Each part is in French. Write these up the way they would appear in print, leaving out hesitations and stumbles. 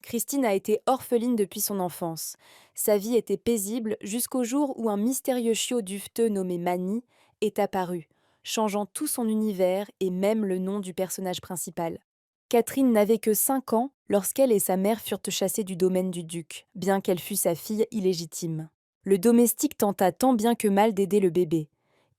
Christine a été orpheline depuis son enfance. Sa vie était paisible jusqu'au jour où un mystérieux chiot duveteux nommé Manny est apparu, changeant tout son univers et même le nom du personnage principal. Catherine n'avait que 5 ans lorsqu'elle et sa mère furent chassées du domaine du duc, bien qu'elle fût sa fille illégitime. Le domestique tenta tant bien que mal d'aider le bébé.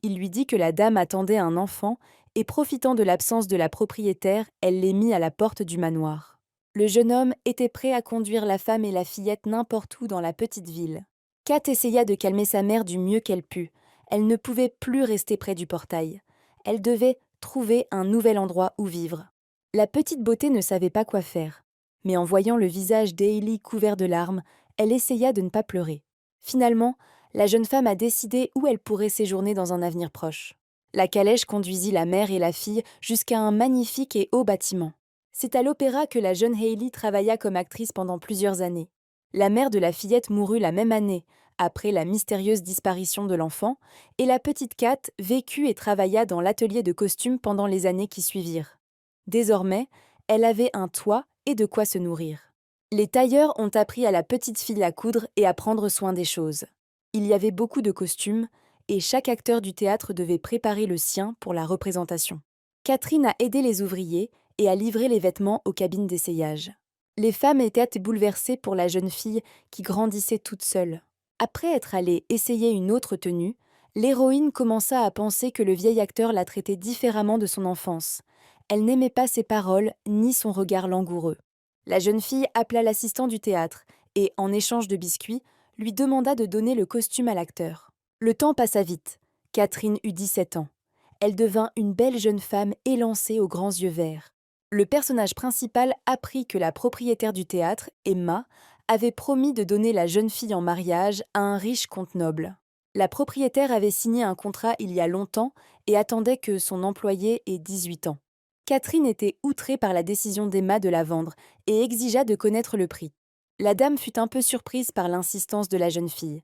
Il lui dit que la dame attendait un enfant et, profitant de l'absence de la propriétaire, elle les mit à la porte du manoir. Le jeune homme était prêt à conduire la femme et la fillette n'importe où dans la petite ville. Kat essaya de calmer sa mère du mieux qu'elle put. Elle ne pouvait plus rester près du portail. Elle devait trouver un nouvel endroit où vivre. La petite beauté ne savait pas quoi faire. Mais en voyant le visage d'Hailey couvert de larmes, elle essaya de ne pas pleurer. Finalement, la jeune femme a décidé où elle pourrait séjourner dans un avenir proche. La calèche conduisit la mère et la fille jusqu'à un magnifique et haut bâtiment. C'est à l'opéra que la jeune Hailey travailla comme actrice pendant plusieurs années. La mère de la fillette mourut la même année, après la mystérieuse disparition de l'enfant, et la petite Kat vécut et travailla dans l'atelier de costumes pendant les années qui suivirent. Désormais, elle avait un toit et de quoi se nourrir. Les tailleurs ont appris à la petite fille à coudre et à prendre soin des choses. Il y avait beaucoup de costumes, et chaque acteur du théâtre devait préparer le sien pour la représentation. Catherine a aidé les ouvriers et a livré les vêtements aux cabines d'essayage. Les femmes étaient bouleversées pour la jeune fille qui grandissait toute seule. Après être allée essayer une autre tenue, l'héroïne commença à penser que le vieil acteur la traitait différemment de son enfance. Elle n'aimait pas ses paroles ni son regard langoureux. La jeune fille appela l'assistant du théâtre et, en échange de biscuits, lui demanda de donner le costume à l'acteur. Le temps passa vite. Catherine eut 17 ans. Elle devint une belle jeune femme élancée aux grands yeux verts. Le personnage principal apprit que la propriétaire du théâtre, Emma, avait promis de donner la jeune fille en mariage à un riche comte noble. La propriétaire avait signé un contrat il y a longtemps et attendait que son employé ait 18 ans. Catherine était outrée par la décision d'Emma de la vendre et exigea de connaître le prix. La dame fut un peu surprise par l'insistance de la jeune fille,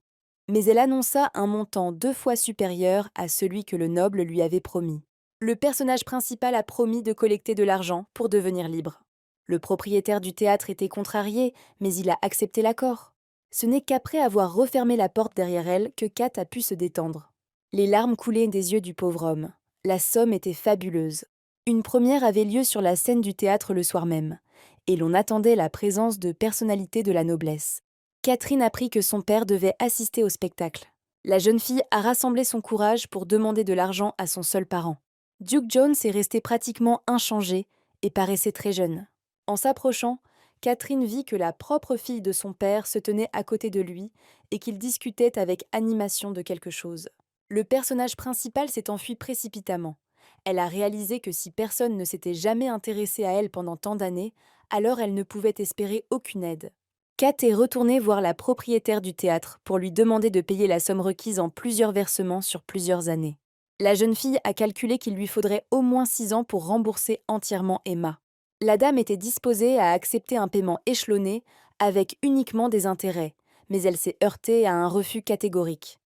mais elle annonça un montant 2 fois supérieur à celui que le noble lui avait promis. Le personnage principal a promis de collecter de l'argent pour devenir libre. Le propriétaire du théâtre était contrarié, mais il a accepté l'accord. Ce n'est qu'après avoir refermé la porte derrière elle que Kat a pu se détendre. Les larmes coulaient des yeux du pauvre homme. La somme était fabuleuse. Une première avait lieu sur la scène du théâtre le soir même, et l'on attendait la présence de personnalités de la noblesse. Catherine apprit que son père devait assister au spectacle. La jeune fille a rassemblé son courage pour demander de l'argent à son seul parent. Duke Jones est resté pratiquement inchangé et paraissait très jeune. En s'approchant, Catherine vit que la propre fille de son père se tenait à côté de lui et qu'ils discutaient avec animation de quelque chose. Le personnage principal s'est enfui précipitamment. Elle a réalisé que si personne ne s'était jamais intéressé à elle pendant tant d'années, alors elle ne pouvait espérer aucune aide. Kat est retournée voir la propriétaire du théâtre pour lui demander de payer la somme requise en plusieurs versements sur plusieurs années. La jeune fille a calculé qu'il lui faudrait au moins 6 ans pour rembourser entièrement Emma. La dame était disposée à accepter un paiement échelonné avec uniquement des intérêts, mais elle s'est heurtée à un refus catégorique.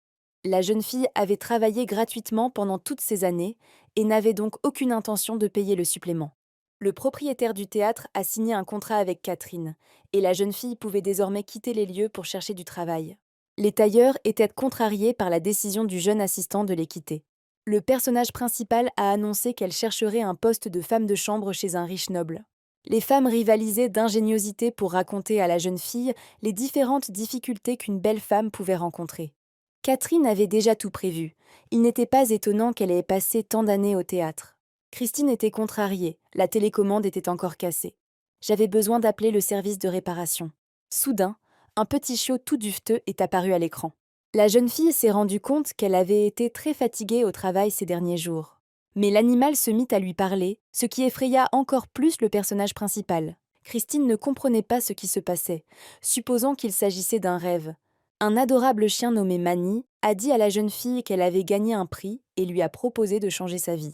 La jeune fille avait travaillé gratuitement pendant toutes ces années et n'avait donc aucune intention de payer le supplément. Le propriétaire du théâtre a signé un contrat avec Catherine, et la jeune fille pouvait désormais quitter les lieux pour chercher du travail. Les tailleurs étaient contrariés par la décision du jeune assistant de les quitter. Le personnage principal a annoncé qu'elle chercherait un poste de femme de chambre chez un riche noble. Les femmes rivalisaient d'ingéniosité pour raconter à la jeune fille les différentes difficultés qu'une belle femme pouvait rencontrer. Catherine avait déjà tout prévu. Il n'était pas étonnant qu'elle ait passé tant d'années au théâtre. Christine était contrariée, la télécommande était encore cassée. J'avais besoin d'appeler le service de réparation. Soudain, un petit chiot tout duveteux est apparu à l'écran. La jeune fille s'est rendue compte qu'elle avait été très fatiguée au travail ces derniers jours. Mais l'animal se mit à lui parler, ce qui effraya encore plus le personnage principal. Christine ne comprenait pas ce qui se passait, supposant qu'il s'agissait d'un rêve. Un adorable chien nommé Manny a dit à la jeune fille qu'elle avait gagné un prix et lui a proposé de changer sa vie.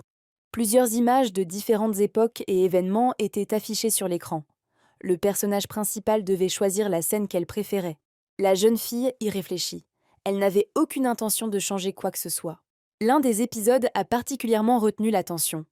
Plusieurs images de différentes époques et événements étaient affichées sur l'écran. Le personnage principal devait choisir la scène qu'elle préférait. La jeune fille y réfléchit. Elle n'avait aucune intention de changer quoi que ce soit. L'un des épisodes a particulièrement retenu l'attention.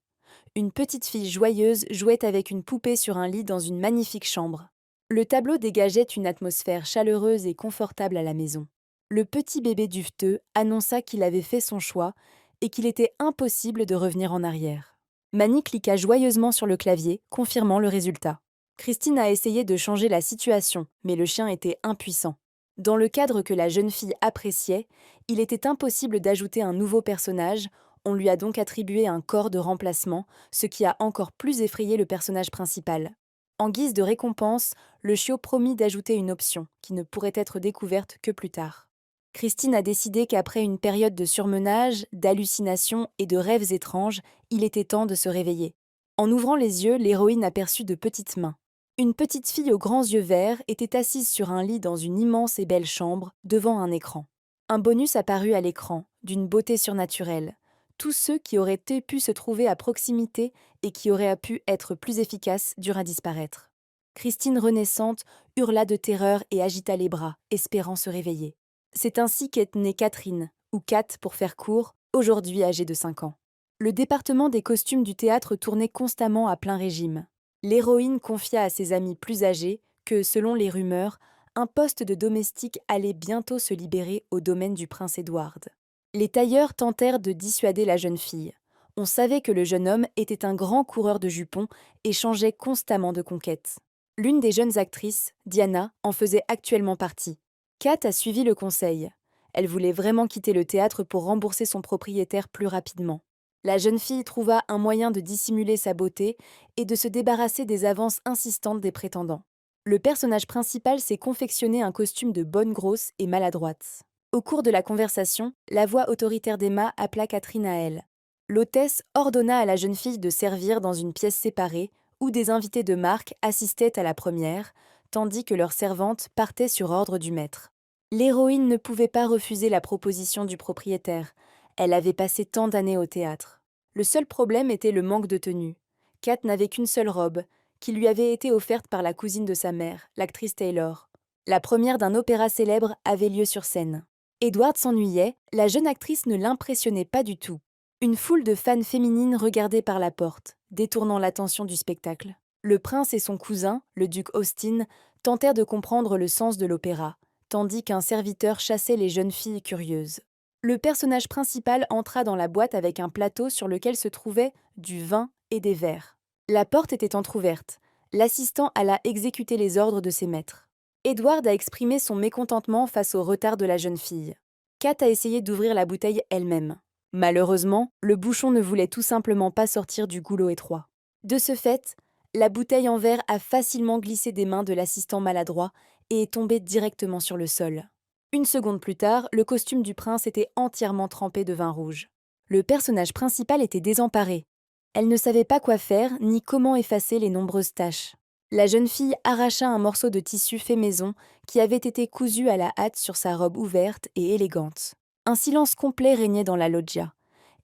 Une petite fille joyeuse jouait avec une poupée sur un lit dans une magnifique chambre. Le tableau dégageait une atmosphère chaleureuse et confortable à la maison. Le petit bébé duveteux annonça qu'il avait fait son choix et qu'il était impossible de revenir en arrière. Manny cliqua joyeusement sur le clavier, confirmant le résultat. Christine a essayé de changer la situation, mais le chien était impuissant. Dans le cadre que la jeune fille appréciait, il était impossible d'ajouter un nouveau personnage, on lui a donc attribué un corps de remplacement, ce qui a encore plus effrayé le personnage principal. En guise de récompense, le chiot promit d'ajouter une option, qui ne pourrait être découverte que plus tard. Christine a décidé qu'après une période de surmenage, d'hallucinations et de rêves étranges, il était temps de se réveiller. En ouvrant les yeux, l'héroïne aperçut de petites mains. Une petite fille aux grands yeux verts était assise sur un lit dans une immense et belle chambre, devant un écran. Un bonus apparut à l'écran, d'une beauté surnaturelle. Tous ceux qui auraient pu se trouver à proximité et qui auraient pu être plus efficaces durent à disparaître. Christine, renaissante, hurla de terreur et agita les bras, espérant se réveiller. C'est ainsi qu'est née Catherine, ou Kat pour faire court, aujourd'hui âgée de 5 ans. Le département des costumes du théâtre tournait constamment à plein régime. L'héroïne confia à ses amis plus âgés que, selon les rumeurs, un poste de domestique allait bientôt se libérer au domaine du prince Édouard. Les tailleurs tentèrent de dissuader la jeune fille. On savait que le jeune homme était un grand coureur de jupons et changeait constamment de conquête. L'une des jeunes actrices, Diana, en faisait actuellement partie. Kat a suivi le conseil. Elle voulait vraiment quitter le théâtre pour rembourser son propriétaire plus rapidement. La jeune fille trouva un moyen de dissimuler sa beauté et de se débarrasser des avances insistantes des prétendants. Le personnage principal s'est confectionné un costume de bonne grosse et maladroite. Au cours de la conversation, la voix autoritaire d'Emma appela Catherine à elle. L'hôtesse ordonna à la jeune fille de servir dans une pièce séparée où des invités de marque assistaient à la première, tandis que leurs servantes partaient sur ordre du maître. L'héroïne ne pouvait pas refuser la proposition du propriétaire. Elle avait passé tant d'années au théâtre. Le seul problème était le manque de tenue. Kat n'avait qu'une seule robe, qui lui avait été offerte par la cousine de sa mère, l'actrice Taylor. La première d'un opéra célèbre avait lieu sur scène. Edward s'ennuyait, la jeune actrice ne l'impressionnait pas du tout. Une foule de fans féminines regardait par la porte, détournant l'attention du spectacle. Le prince et son cousin, le duc Austin, tentèrent de comprendre le sens de l'opéra, tandis qu'un serviteur chassait les jeunes filles curieuses. Le personnage principal entra dans la boîte avec un plateau sur lequel se trouvaient du vin et des verres. La porte était entr'ouverte. L'assistant alla exécuter les ordres de ses maîtres. Edward a exprimé son mécontentement face au retard de la jeune fille. Kat a essayé d'ouvrir la bouteille elle-même. Malheureusement, le bouchon ne voulait tout simplement pas sortir du goulot étroit. De ce fait, la bouteille en verre a facilement glissé des mains de l'assistant maladroit et est tombée directement sur le sol. Une seconde plus tard, le costume du prince était entièrement trempé de vin rouge. Le personnage principal était désemparé. Elle ne savait pas quoi faire ni comment effacer les nombreuses taches. La jeune fille arracha un morceau de tissu fait maison qui avait été cousu à la hâte sur sa robe ouverte et élégante. Un silence complet régnait dans la loggia.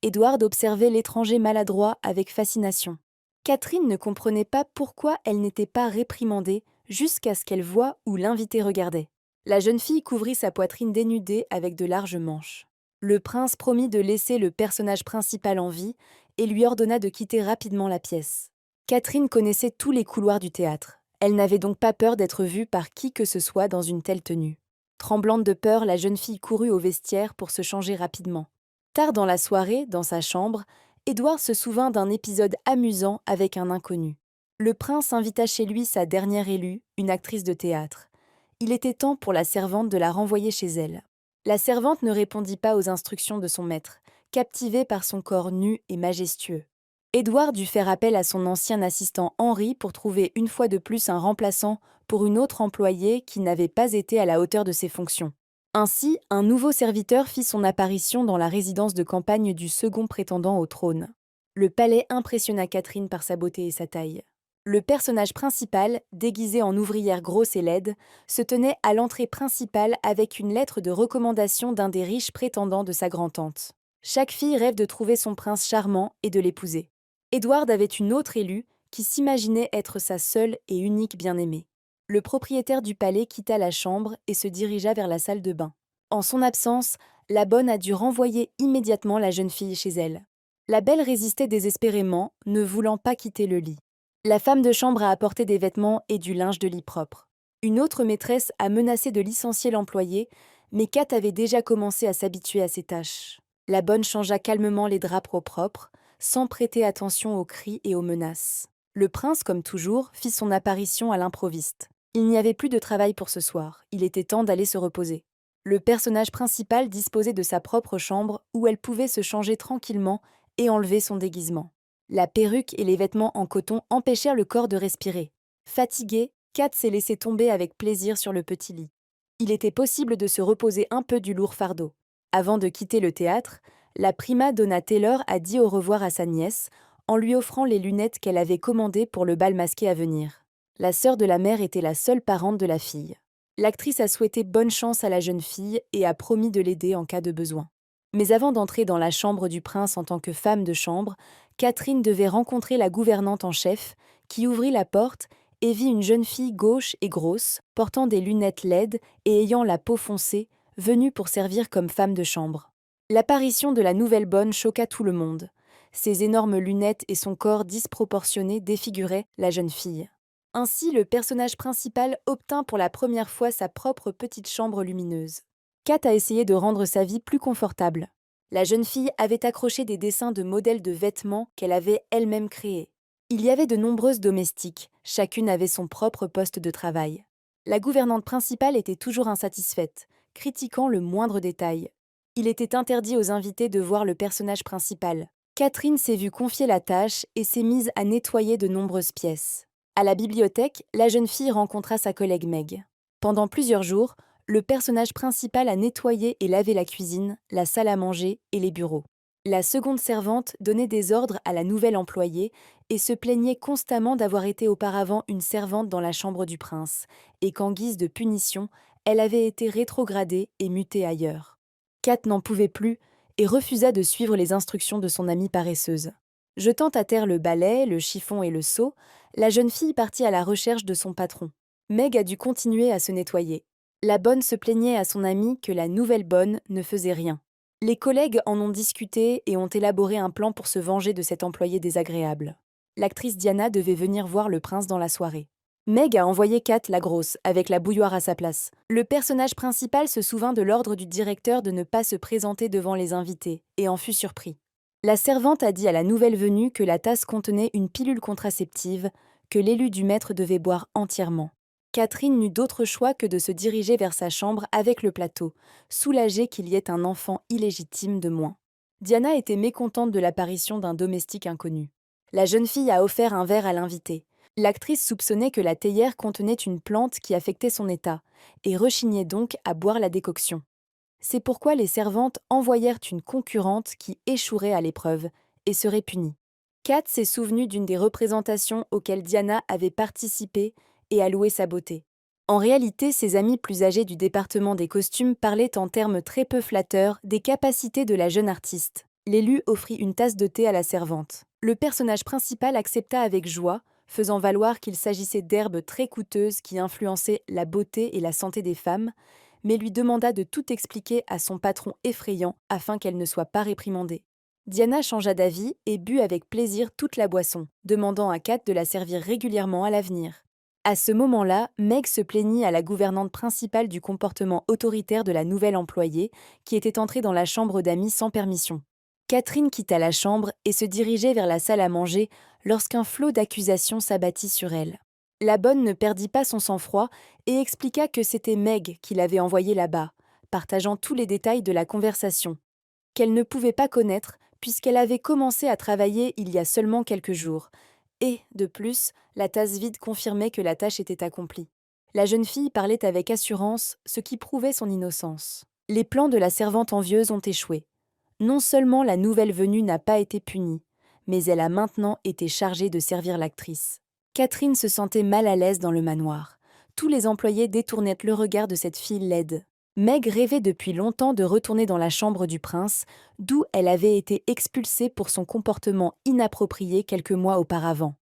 Edward observait l'étranger maladroit avec fascination. Catherine ne comprenait pas pourquoi elle n'était pas réprimandée jusqu'à ce qu'elle voie où l'invité regardait. La jeune fille couvrit sa poitrine dénudée avec de larges manches. Le prince promit de laisser le personnage principal en vie et lui ordonna de quitter rapidement la pièce. Catherine connaissait tous les couloirs du théâtre. Elle n'avait donc pas peur d'être vue par qui que ce soit dans une telle tenue. Tremblante de peur, la jeune fille courut au vestiaire pour se changer rapidement. Tard dans la soirée, dans sa chambre, Édouard se souvint d'un épisode amusant avec un inconnu. Le prince invita chez lui sa dernière élue, une actrice de théâtre. Il était temps pour la servante de la renvoyer chez elle. La servante ne répondit pas aux instructions de son maître, captivée par son corps nu et majestueux. Édouard dut faire appel à son ancien assistant Henri pour trouver une fois de plus un remplaçant pour une autre employée qui n'avait pas été à la hauteur de ses fonctions. Ainsi, un nouveau serviteur fit son apparition dans la résidence de campagne du second prétendant au trône. Le palais impressionna Catherine par sa beauté et sa taille. Le personnage principal, déguisé en ouvrière grosse et laide, se tenait à l'entrée principale avec une lettre de recommandation d'un des riches prétendants de sa grand-tante. Chaque fille rêve de trouver son prince charmant et de l'épouser. Édouard avait une autre élue qui s'imaginait être sa seule et unique bien-aimée. Le propriétaire du palais quitta la chambre et se dirigea vers la salle de bain. En son absence, la bonne a dû renvoyer immédiatement la jeune fille chez elle. La belle résistait désespérément, ne voulant pas quitter le lit. La femme de chambre a apporté des vêtements et du linge de lit propre. Une autre maîtresse a menacé de licencier l'employé, mais Kat avait déjà commencé à s'habituer à ses tâches. La bonne changea calmement les draps propres, sans prêter attention aux cris et aux menaces. Le prince, comme toujours, fit son apparition à l'improviste. Il n'y avait plus de travail pour ce soir, il était temps d'aller se reposer. Le personnage principal disposait de sa propre chambre où elle pouvait se changer tranquillement et enlever son déguisement. La perruque et les vêtements en coton empêchèrent le corps de respirer. Fatiguée, Kat s'est laissée tomber avec plaisir sur le petit lit. Il était possible de se reposer un peu du lourd fardeau. Avant de quitter le théâtre, la prima donna Taylor a dit au revoir à sa nièce en lui offrant les lunettes qu'elle avait commandées pour le bal masqué à venir. La sœur de la mère était la seule parente de la fille. L'actrice a souhaité bonne chance à la jeune fille et a promis de l'aider en cas de besoin. Mais avant d'entrer dans la chambre du prince en tant que femme de chambre, Catherine devait rencontrer la gouvernante en chef, qui ouvrit la porte et vit une jeune fille gauche et grosse, portant des lunettes LED et ayant la peau foncée, venue pour servir comme femme de chambre. L'apparition de la nouvelle bonne choqua tout le monde. Ses énormes lunettes et son corps disproportionné défiguraient la jeune fille. Ainsi, le personnage principal obtint pour la première fois sa propre petite chambre lumineuse. Kat a essayé de rendre sa vie plus confortable. La jeune fille avait accroché des dessins de modèles de vêtements qu'elle avait elle-même créés. Il y avait de nombreuses domestiques, chacune avait son propre poste de travail. La gouvernante principale était toujours insatisfaite, critiquant le moindre détail. Il était interdit aux invités de voir le personnage principal. Catherine s'est vue confier la tâche et s'est mise à nettoyer de nombreuses pièces. À la bibliothèque, la jeune fille rencontra sa collègue Meg. Pendant plusieurs jours, le personnage principal a nettoyé et lavé la cuisine, la salle à manger et les bureaux. La seconde servante donnait des ordres à la nouvelle employée et se plaignait constamment d'avoir été auparavant une servante dans la chambre du prince, et qu'en guise de punition, elle avait été rétrogradée et mutée ailleurs. Kat n'en pouvait plus et refusa de suivre les instructions de son amie paresseuse. Jetant à terre le balai, le chiffon et le seau, la jeune fille partit à la recherche de son patron. Meg a dû continuer à se nettoyer. La bonne se plaignait à son amie que la nouvelle bonne ne faisait rien. Les collègues en ont discuté et ont élaboré un plan pour se venger de cet employé désagréable. L'actrice Diana devait venir voir le prince dans la soirée. Meg a envoyé Kat la grosse, avec la bouilloire à sa place. Le personnage principal se souvint de l'ordre du directeur de ne pas se présenter devant les invités, et en fut surpris. La servante a dit à la nouvelle venue que la tasse contenait une pilule contraceptive que l'élu du maître devait boire entièrement. Catherine n'eut d'autre choix que de se diriger vers sa chambre avec le plateau, soulagée qu'il y ait un enfant illégitime de moins. Diana était mécontente de l'apparition d'un domestique inconnu. La jeune fille a offert un verre à l'invité. L'actrice soupçonnait que la théière contenait une plante qui affectait son état, et rechignait donc à boire la décoction. C'est pourquoi les servantes envoyèrent une concurrente qui échouerait à l'épreuve et serait punie. Kat s'est souvenue d'une des représentations auxquelles Diana avait participé et a loué sa beauté. En réalité, ses amis plus âgés du département des costumes parlaient en termes très peu flatteurs des capacités de la jeune artiste. L'élu offrit une tasse de thé à la servante. Le personnage principal accepta avec joie, faisant valoir qu'il s'agissait d'herbes très coûteuses qui influençaient la beauté et la santé des femmes, mais lui demanda de tout expliquer à son patron effrayant afin qu'elle ne soit pas réprimandée. Diana changea d'avis et but avec plaisir toute la boisson, demandant à Kat de la servir régulièrement à l'avenir. À ce moment-là, Meg se plaignit à la gouvernante principale du comportement autoritaire de la nouvelle employée, qui était entrée dans la chambre d'amis sans permission. Catherine quitta la chambre et se dirigeait vers la salle à manger lorsqu'un flot d'accusations s'abattit sur elle. La bonne ne perdit pas son sang-froid et expliqua que c'était Meg qui l'avait envoyée là-bas, partageant tous les détails de la conversation, qu'elle ne pouvait pas connaître puisqu'elle avait commencé à travailler il y a seulement quelques jours. Et, de plus, la tasse vide confirmait que la tâche était accomplie. La jeune fille parlait avec assurance, ce qui prouvait son innocence. Les plans de la servante envieuse ont échoué. Non seulement la nouvelle venue n'a pas été punie, mais elle a maintenant été chargée de servir l'actrice. Catherine se sentait mal à l'aise dans le manoir. Tous les employés détournaient le regard de cette fille laide. Meg rêvait depuis longtemps de retourner dans la chambre du prince, d'où elle avait été expulsée pour son comportement inapproprié quelques mois auparavant.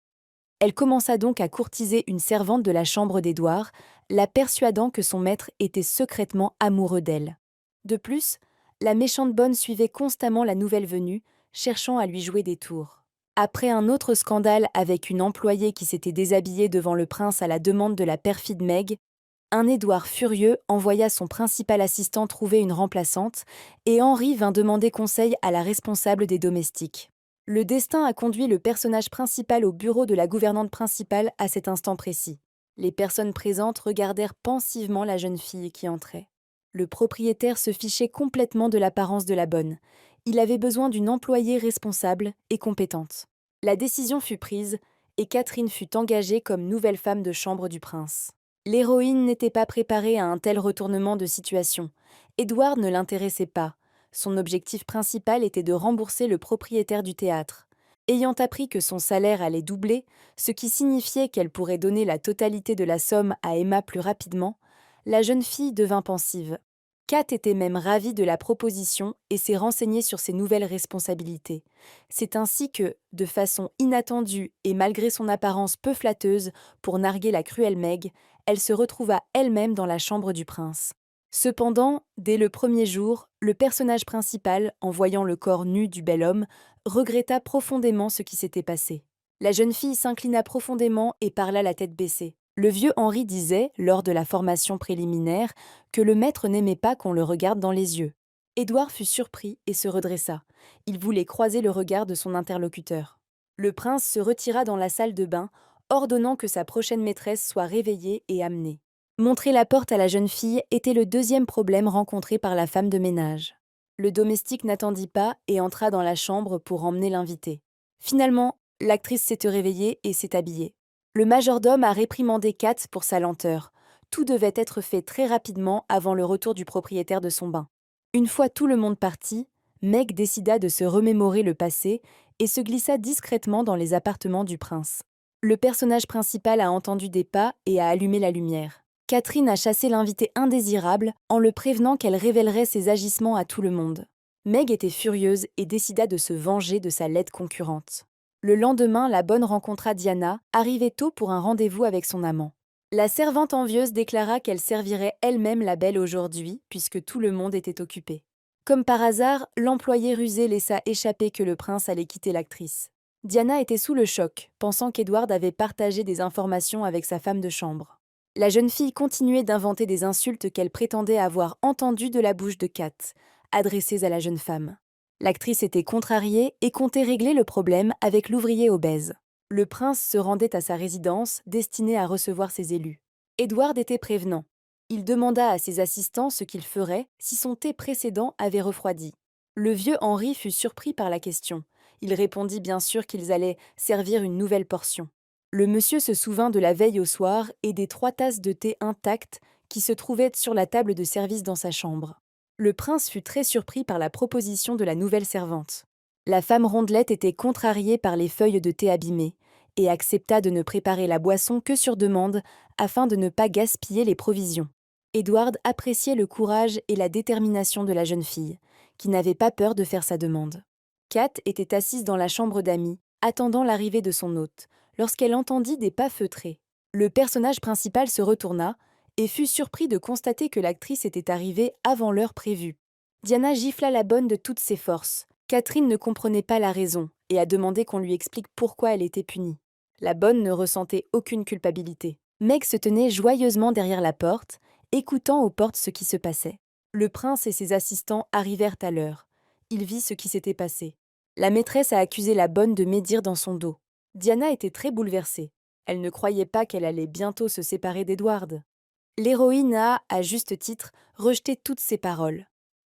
Elle commença donc à courtiser une servante de la chambre d'Édouard, la persuadant que son maître était secrètement amoureux d'elle. De plus, la méchante bonne suivait constamment la nouvelle venue, cherchant à lui jouer des tours. Après un autre scandale avec une employée qui s'était déshabillée devant le prince à la demande de la perfide Meg, Un Édouard furieux envoya son principal assistant trouver une remplaçante, et Henri vint demander conseil à la responsable des domestiques. Le destin a conduit le personnage principal au bureau de la gouvernante principale à cet instant précis. Les personnes présentes regardèrent pensivement la jeune fille qui entrait. Le propriétaire se fichait complètement de l'apparence de la bonne. Il avait besoin d'une employée responsable et compétente. La décision fut prise, et Catherine fut engagée comme nouvelle femme de chambre du prince. L'héroïne n'était pas préparée à un tel retournement de situation. Édouard ne l'intéressait pas. Son objectif principal était de rembourser le propriétaire du théâtre. Ayant appris que son salaire allait doubler, ce qui signifiait qu'elle pourrait donner la totalité de la somme à Emma plus rapidement, la jeune fille devint pensive. Kat était même ravie de la proposition et s'est renseignée sur ses nouvelles responsabilités. C'est ainsi que, de façon inattendue et malgré son apparence peu flatteuse pour narguer la cruelle Meg, elle se retrouva elle-même dans la chambre du prince. Cependant, dès le premier jour, le personnage principal, en voyant le corps nu du bel homme, regretta profondément ce qui s'était passé. La jeune fille s'inclina profondément et parla la tête baissée. Le vieux Henri disait, lors de la formation préliminaire, que le maître n'aimait pas qu'on le regarde dans les yeux. Édouard fut surpris et se redressa. Il voulait croiser le regard de son interlocuteur. Le prince se retira dans la salle de bain, ordonnant que sa prochaine maîtresse soit réveillée et amenée. Montrer la porte à la jeune fille était le deuxième problème rencontré par la femme de ménage. Le domestique n'attendit pas et entra dans la chambre pour emmener l'invité. Finalement, l'actrice s'était réveillée et s'est habillée. Le majordome a réprimandé Kat pour sa lenteur. Tout devait être fait très rapidement avant le retour du propriétaire de son bain. Une fois tout le monde parti, Meg décida de se remémorer le passé et se glissa discrètement dans les appartements du prince. Le personnage principal a entendu des pas et a allumé la lumière. Catherine a chassé l'invité indésirable en le prévenant qu'elle révélerait ses agissements à tout le monde. Meg était furieuse et décida de se venger de sa laide concurrente. Le lendemain, la bonne rencontra Diana, arrivée tôt pour un rendez-vous avec son amant. La servante envieuse déclara qu'elle servirait elle-même la belle aujourd'hui, puisque tout le monde était occupé. Comme par hasard, l'employé rusé laissa échapper que le prince allait quitter l'actrice. Diana était sous le choc, pensant qu'Edward avait partagé des informations avec sa femme de chambre. La jeune fille continuait d'inventer des insultes qu'elle prétendait avoir entendues de la bouche de Kat, adressées à la jeune femme. L'actrice était contrariée et comptait régler le problème avec l'ouvrier obèse. Le prince se rendait à sa résidence, destinée à recevoir ses élus. Édouard était prévenant. Il demanda à ses assistants ce qu'ils feraient si son thé précédent avait refroidi. Le vieux Henri fut surpris par la question. Il répondit bien sûr qu'ils allaient servir une nouvelle portion. Le monsieur se souvint de la veille au soir et des 3 tasses de thé intactes qui se trouvaient sur la table de service dans sa chambre. Le prince fut très surpris par la proposition de la nouvelle servante. La femme rondelette était contrariée par les feuilles de thé abîmées et accepta de ne préparer la boisson que sur demande afin de ne pas gaspiller les provisions. Édouard appréciait le courage et la détermination de la jeune fille, qui n'avait pas peur de faire sa demande. Kat était assise dans la chambre d'amis, attendant l'arrivée de son hôte, lorsqu'elle entendit des pas feutrés. Le personnage principal se retourna et fut surpris de constater que l'actrice était arrivée avant l'heure prévue. Diana gifla la bonne de toutes ses forces. Catherine ne comprenait pas la raison et a demandé qu'on lui explique pourquoi elle était punie. La bonne ne ressentait aucune culpabilité. Meg se tenait joyeusement derrière la porte, écoutant aux portes ce qui se passait. Le prince et ses assistants arrivèrent à l'heure. Il vit ce qui s'était passé. La maîtresse a accusé la bonne de médire dans son dos. Diana était très bouleversée. Elle ne croyait pas qu'elle allait bientôt se séparer d'Edward. L'héroïne a, à juste titre, rejeté toutes ses paroles.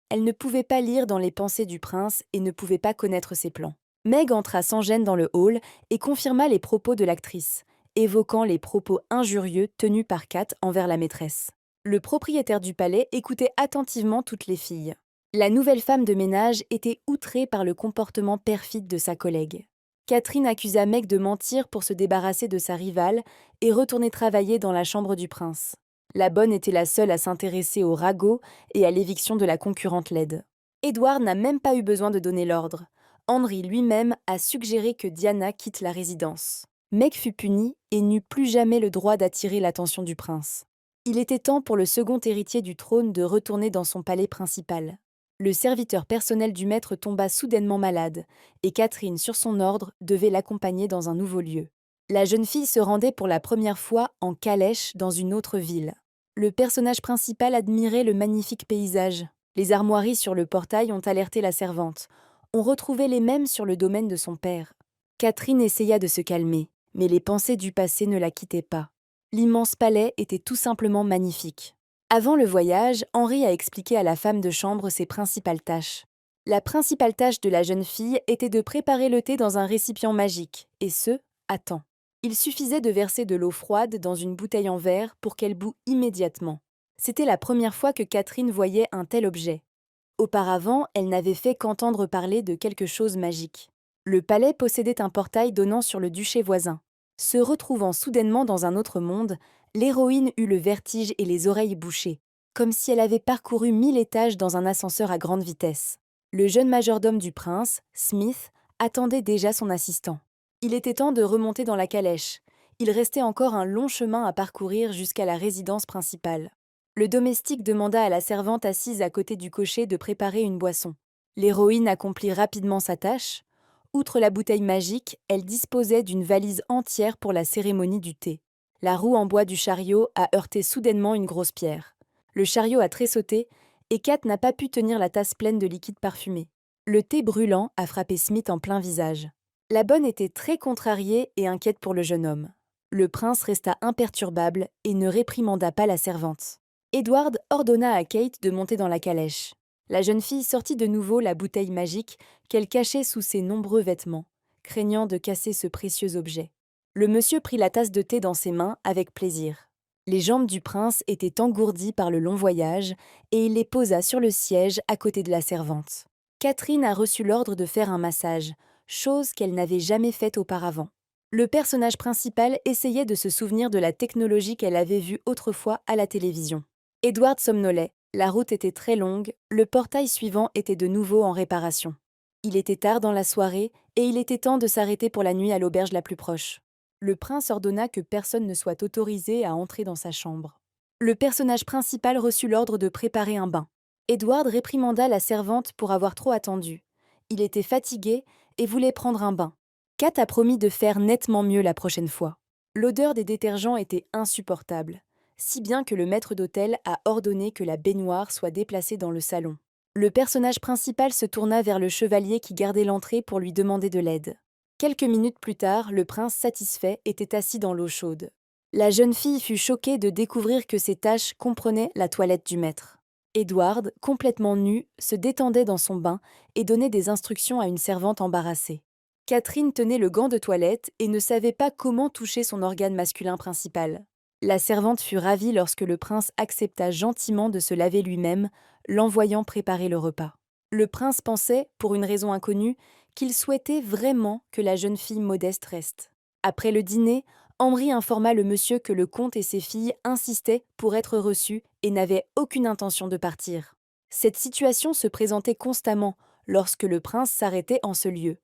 Elle ne pouvait pas lire dans les pensées du prince et ne pouvait pas connaître ses plans. Meg entra sans gêne dans le hall et confirma les propos de l'actrice, évoquant les propos injurieux tenus par Kat envers la maîtresse. Le propriétaire du palais écoutait attentivement toutes les filles. La nouvelle femme de ménage était outrée par le comportement perfide de sa collègue. Catherine accusa Meg de mentir pour se débarrasser de sa rivale et retourner travailler dans la chambre du prince. La bonne était la seule à s'intéresser au ragot et à l'éviction de la concurrente laide. Édouard n'a même pas eu besoin de donner l'ordre. Henri lui-même a suggéré que Diana quitte la résidence. Meg fut punie et n'eut plus jamais le droit d'attirer l'attention du prince. Il était temps pour le second héritier du trône de retourner dans son palais principal. Le serviteur personnel du maître tomba soudainement malade, et Catherine, sur son ordre, devait l'accompagner dans un nouveau lieu. La jeune fille se rendait pour la première fois en calèche dans une autre ville. Le personnage principal admirait le magnifique paysage. Les armoiries sur le portail ont alerté la servante. On retrouvait les mêmes sur le domaine de son père. Catherine essaya de se calmer, mais les pensées du passé ne la quittaient pas. L'immense palais était tout simplement magnifique. Avant le voyage, Henri a expliqué à la femme de chambre ses principales tâches. La principale tâche de la jeune fille était de préparer le thé dans un récipient magique, et ce, à temps. Il suffisait de verser de l'eau froide dans une bouteille en verre pour qu'elle bout immédiatement. C'était la première fois que Catherine voyait un tel objet. Auparavant, elle n'avait fait qu'entendre parler de quelque chose magique. Le palais possédait un portail donnant sur le duché voisin. Se retrouvant soudainement dans un autre monde, l'héroïne eut le vertige et les oreilles bouchées, comme si elle avait parcouru 1000 étages dans un ascenseur à grande vitesse. Le jeune majordome du prince, Smith, attendait déjà son assistant. Il était temps de remonter dans la calèche. Il restait encore un long chemin à parcourir jusqu'à la résidence principale. Le domestique demanda à la servante assise à côté du cocher de préparer une boisson. L'héroïne accomplit rapidement sa tâche. Outre la bouteille magique, elle disposait d'une valise entière pour la cérémonie du thé. La roue en bois du chariot a heurté soudainement une grosse pierre. Le chariot a tressauté et Kat n'a pas pu tenir la tasse pleine de liquide parfumé. Le thé brûlant a frappé Smith en plein visage. La bonne était très contrariée et inquiète pour le jeune homme. Le prince resta imperturbable et ne réprimanda pas la servante. Edward ordonna à Kate de monter dans la calèche. La jeune fille sortit de nouveau la bouteille magique qu'elle cachait sous ses nombreux vêtements, craignant de casser ce précieux objet. Le monsieur prit la tasse de thé dans ses mains avec plaisir. Les jambes du prince étaient engourdies par le long voyage et il les posa sur le siège à côté de la servante. Catherine a reçu l'ordre de faire un massage, chose qu'elle n'avait jamais faite auparavant. Le personnage principal essayait de se souvenir de la technologie qu'elle avait vue autrefois à la télévision. Edward somnolait, la route était très longue, le portail suivant était de nouveau en réparation. Il était tard dans la soirée et il était temps de s'arrêter pour la nuit à l'auberge la plus proche. Le prince ordonna que personne ne soit autorisé à entrer dans sa chambre. Le personnage principal reçut l'ordre de préparer un bain. Edward réprimanda la servante pour avoir trop attendu. Il était fatigué et voulait prendre un bain. Kat a promis de faire nettement mieux la prochaine fois. L'odeur des détergents était insupportable, si bien que le maître d'hôtel a ordonné que la baignoire soit déplacée dans le salon. Le personnage principal se tourna vers le chevalier qui gardait l'entrée pour lui demander de l'aide. Quelques minutes plus tard, le prince satisfait était assis dans l'eau chaude. La jeune fille fut choquée de découvrir que ses tâches comprenaient la toilette du maître. Edward, complètement nu, se détendait dans son bain et donnait des instructions à une servante embarrassée. Catherine tenait le gant de toilette et ne savait pas comment toucher son organe masculin principal. La servante fut ravie lorsque le prince accepta gentiment de se laver lui-même, l'envoyant préparer le repas. Le prince pensait, pour une raison inconnue, qu'il souhaitait vraiment que la jeune fille modeste reste. Après le dîner, Henri informa le monsieur que le comte et ses filles insistaient pour être reçus et n'avaient aucune intention de partir. Cette situation se présentait constamment lorsque le prince s'arrêtait en ce lieu.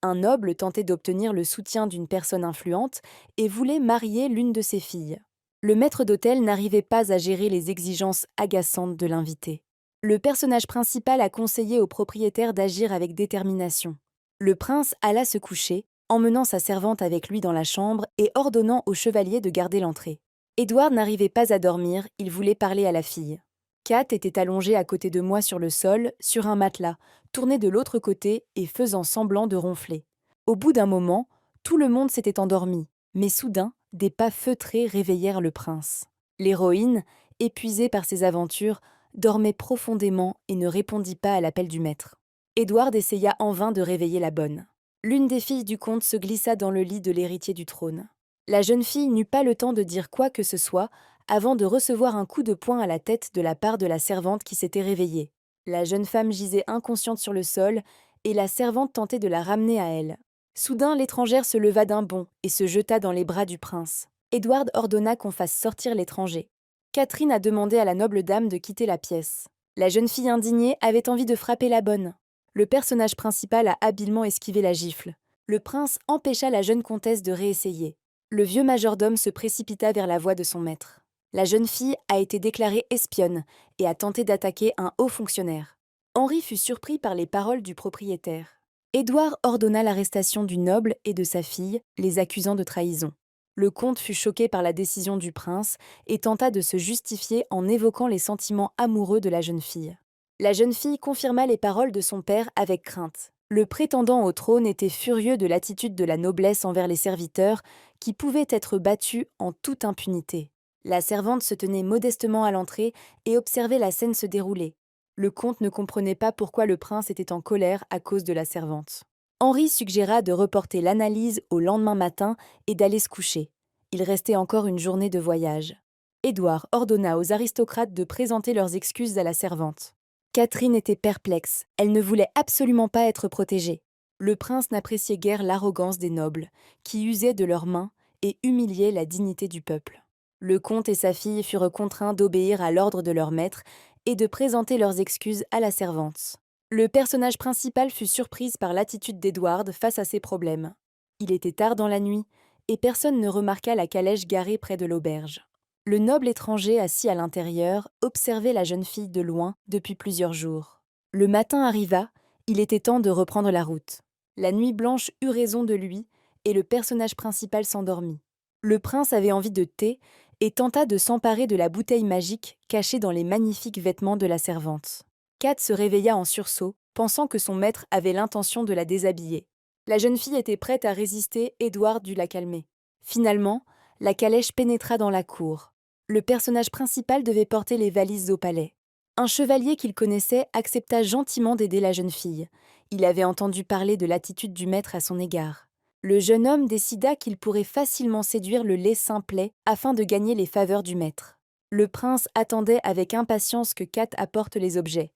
Un noble tentait d'obtenir le soutien d'une personne influente et voulait marier l'une de ses filles. Le maître d'hôtel n'arrivait pas à gérer les exigences agaçantes de l'invité. Le personnage principal a conseillé au propriétaire d'agir avec détermination. Le prince alla se coucher, emmenant sa servante avec lui dans la chambre et ordonnant au chevalier de garder l'entrée. Édouard n'arrivait pas à dormir, il voulait parler à la fille. Kat était allongée à côté de moi sur le sol, sur un matelas, tournée de l'autre côté et faisant semblant de ronfler. Au bout d'un moment, tout le monde s'était endormi, mais soudain, des pas feutrés réveillèrent le prince. L'héroïne, épuisée par ses aventures, dormait profondément et ne répondit pas à l'appel du maître. Édouard essaya en vain de réveiller la bonne. L'une des filles du comte se glissa dans le lit de l'héritier du trône. La jeune fille n'eut pas le temps de dire quoi que ce soit avant de recevoir un coup de poing à la tête de la part de la servante qui s'était réveillée. La jeune femme gisait inconsciente sur le sol et la servante tentait de la ramener à elle. Soudain, l'étrangère se leva d'un bond et se jeta dans les bras du prince. Édouard ordonna qu'on fasse sortir l'étranger. Catherine a demandé à la noble dame de quitter la pièce. La jeune fille indignée avait envie de frapper la bonne. Le personnage principal a habilement esquivé la gifle. Le prince empêcha la jeune comtesse de réessayer. Le vieux majordome se précipita vers la voix de son maître. La jeune fille a été déclarée espionne et a tenté d'attaquer un haut fonctionnaire. Henri fut surpris par les paroles du propriétaire. Édouard ordonna l'arrestation du noble et de sa fille, les accusant de trahison. Le comte fut choqué par la décision du prince et tenta de se justifier en évoquant les sentiments amoureux de la jeune fille. La jeune fille confirma les paroles de son père avec crainte. Le prétendant au trône était furieux de l'attitude de la noblesse envers les serviteurs, qui pouvaient être battus en toute impunité. La servante se tenait modestement à l'entrée et observait la scène se dérouler. Le comte ne comprenait pas pourquoi le prince était en colère à cause de la servante. Henri suggéra de reporter l'analyse au lendemain matin et d'aller se coucher. Il restait encore une journée de voyage. Édouard ordonna aux aristocrates de présenter leurs excuses à la servante. Catherine était perplexe, elle ne voulait absolument pas être protégée. Le prince n'appréciait guère l'arrogance des nobles, qui usaient de leurs mains et humiliaient la dignité du peuple. Le comte et sa fille furent contraints d'obéir à l'ordre de leur maître et de présenter leurs excuses à la servante. Le personnage principal fut surprise par l'attitude d'Édouard face à ses problèmes. Il était tard dans la nuit, et personne ne remarqua la calèche garée près de l'auberge. Le noble étranger assis à l'intérieur observait la jeune fille de loin depuis plusieurs jours. Le matin arriva, il était temps de reprendre la route. La nuit blanche eut raison de lui, et le personnage principal s'endormit. Le prince avait envie de thé et tenta de s'emparer de la bouteille magique cachée dans les magnifiques vêtements de la servante. Kat se réveilla en sursaut, pensant que son maître avait l'intention de la déshabiller. La jeune fille était prête à résister, Édouard dut la calmer. Finalement, la calèche pénétra dans la cour. Le personnage principal devait porter les valises au palais. Un chevalier qu'il connaissait accepta gentiment d'aider la jeune fille. Il avait entendu parler de l'attitude du maître à son égard. Le jeune homme décida qu'il pourrait facilement séduire le laid simplet afin de gagner les faveurs du maître. Le prince attendait avec impatience que Kat apporte les objets.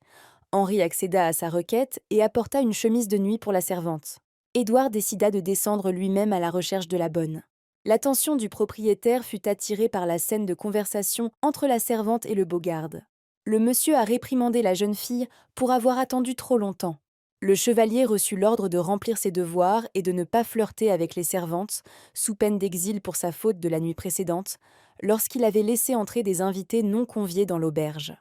Henri accéda à sa requête et apporta une chemise de nuit pour la servante. Édouard décida de descendre lui-même à la recherche de la bonne. L'attention du propriétaire fut attirée par la scène de conversation entre la servante et le beau garde. Le monsieur a réprimandé la jeune fille pour avoir attendu trop longtemps. Le chevalier reçut l'ordre de remplir ses devoirs et de ne pas flirter avec les servantes, sous peine d'exil pour sa faute de la nuit précédente, lorsqu'il avait laissé entrer des invités non conviés dans l'auberge.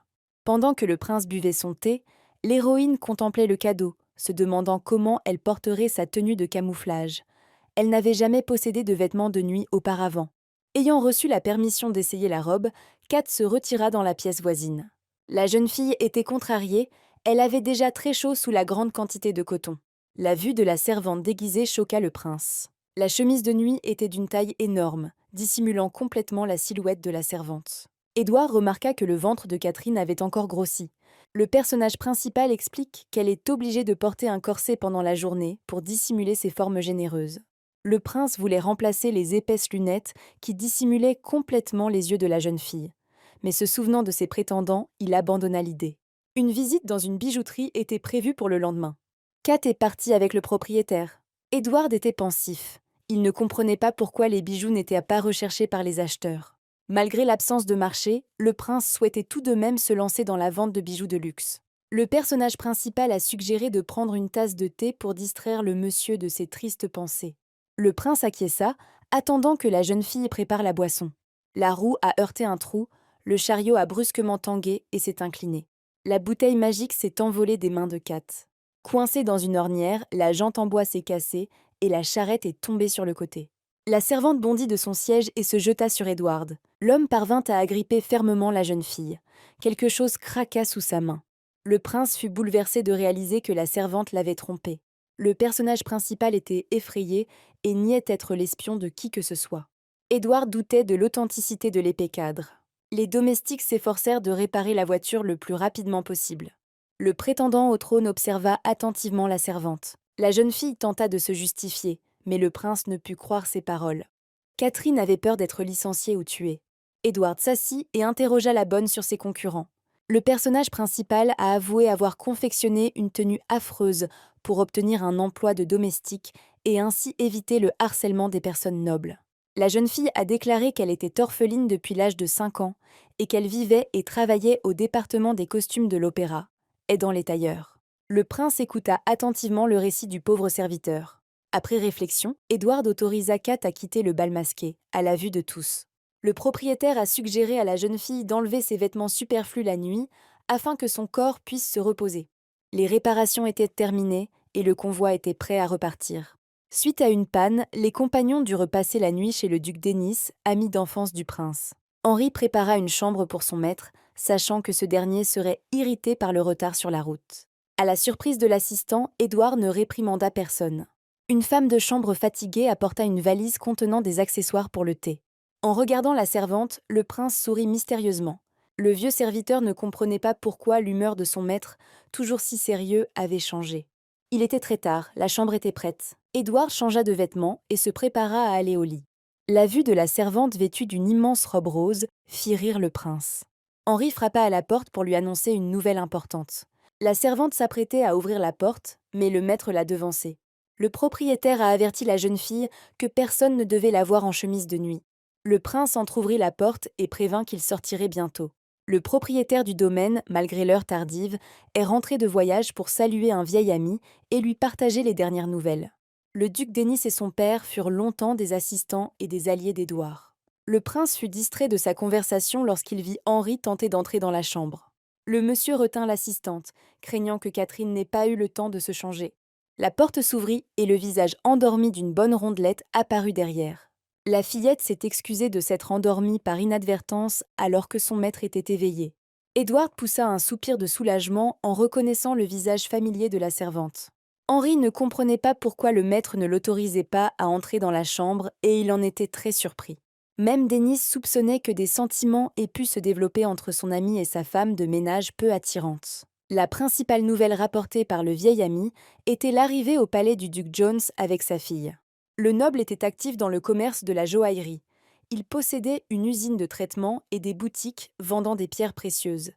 Pendant que le prince buvait son thé, l'héroïne contemplait le cadeau, se demandant comment elle porterait sa tenue de camouflage. Elle n'avait jamais possédé de vêtements de nuit auparavant. Ayant reçu la permission d'essayer la robe, Kat se retira dans la pièce voisine. La jeune fille était contrariée, elle avait déjà très chaud sous la grande quantité de coton. La vue de la servante déguisée choqua le prince. La chemise de nuit était d'une taille énorme, dissimulant complètement la silhouette de la servante. Édouard remarqua que le ventre de Catherine avait encore grossi. Le personnage principal explique qu'elle est obligée de porter un corset pendant la journée pour dissimuler ses formes généreuses. Le prince voulait remplacer les épaisses lunettes qui dissimulaient complètement les yeux de la jeune fille. Mais se souvenant de ses prétendants, il abandonna l'idée. Une visite dans une bijouterie était prévue pour le lendemain. Kat est partie avec le propriétaire. Édouard était pensif. Il ne comprenait pas pourquoi les bijoux n'étaient pas recherchés par les acheteurs. Malgré l'absence de marché, le prince souhaitait tout de même se lancer dans la vente de bijoux de luxe. Le personnage principal a suggéré de prendre une tasse de thé pour distraire le monsieur de ses tristes pensées. Le prince acquiesça, attendant que la jeune fille prépare la boisson. La roue a heurté un trou, le chariot a brusquement tangué et s'est incliné. La bouteille magique s'est envolée des mains de Kat. Coincée dans une ornière, la jante en bois s'est cassée et la charrette est tombée sur le côté. La servante bondit de son siège et se jeta sur Édouard. L'homme parvint à agripper fermement la jeune fille. Quelque chose craqua sous sa main. Le prince fut bouleversé de réaliser que la servante l'avait trompé. Le personnage principal était effrayé et niait être l'espion de qui que ce soit. Édouard doutait de l'authenticité de l'épée cadre. Les domestiques s'efforcèrent de réparer la voiture le plus rapidement possible. Le prétendant au trône observa attentivement la servante. La jeune fille tenta de se justifier, mais le prince ne put croire ses paroles. Catherine avait peur d'être licenciée ou tuée. Édouard s'assit et interrogea la bonne sur ses concurrents. Le personnage principal a avoué avoir confectionné une tenue affreuse pour obtenir un emploi de domestique et ainsi éviter le harcèlement des personnes nobles. La jeune fille a déclaré qu'elle était orpheline depuis l'âge de 5 ans et qu'elle vivait et travaillait au département des costumes de l'opéra, aidant les tailleurs. Le prince écouta attentivement le récit du pauvre serviteur. Après réflexion, Édouard autorisa Kat à quitter le bal masqué, à la vue de tous. Le propriétaire a suggéré à la jeune fille d'enlever ses vêtements superflus la nuit afin que son corps puisse se reposer. Les réparations étaient terminées et le convoi était prêt à repartir. Suite à une panne, les compagnons durent passer la nuit chez le duc Denis, ami d'enfance du prince. Henri prépara une chambre pour son maître, sachant que ce dernier serait irrité par le retard sur la route. À la surprise de l'assistant, Édouard ne réprimanda personne. Une femme de chambre fatiguée apporta une valise contenant des accessoires pour le thé. En regardant la servante, le prince sourit mystérieusement. Le vieux serviteur ne comprenait pas pourquoi l'humeur de son maître, toujours si sérieux, avait changé. Il était très tard, la chambre était prête. Édouard changea de vêtements et se prépara à aller au lit. La vue de la servante vêtue d'une immense robe rose fit rire le prince. Henri frappa à la porte pour lui annoncer une nouvelle importante. La servante s'apprêtait à ouvrir la porte, mais le maître la devançait. Le propriétaire a averti la jeune fille que personne ne devait la voir en chemise de nuit. Le prince entr'ouvrit la porte et prévint qu'il sortirait bientôt. Le propriétaire du domaine, malgré l'heure tardive, est rentré de voyage pour saluer un vieil ami et lui partager les dernières nouvelles. Le duc Denis et son père furent longtemps des assistants et des alliés d'Édouard. Le prince fut distrait de sa conversation lorsqu'il vit Henri tenter d'entrer dans la chambre. Le monsieur retint l'assistante, craignant que Catherine n'ait pas eu le temps de se changer. La porte s'ouvrit et le visage endormi d'une bonne rondelette apparut derrière. La fillette s'est excusée de s'être endormie par inadvertance alors que son maître était éveillé. Édouard poussa un soupir de soulagement en reconnaissant le visage familier de la servante. Henri ne comprenait pas pourquoi le maître ne l'autorisait pas à entrer dans la chambre et il en était très surpris. Même Denis soupçonnait que des sentiments aient pu se développer entre son ami et sa femme de ménage peu attirante. La principale nouvelle rapportée par le vieil ami était l'arrivée au palais du duc Jones avec sa fille. Le noble était actif dans le commerce de la joaillerie. Il possédait une usine de traitement et des boutiques vendant des pierres précieuses.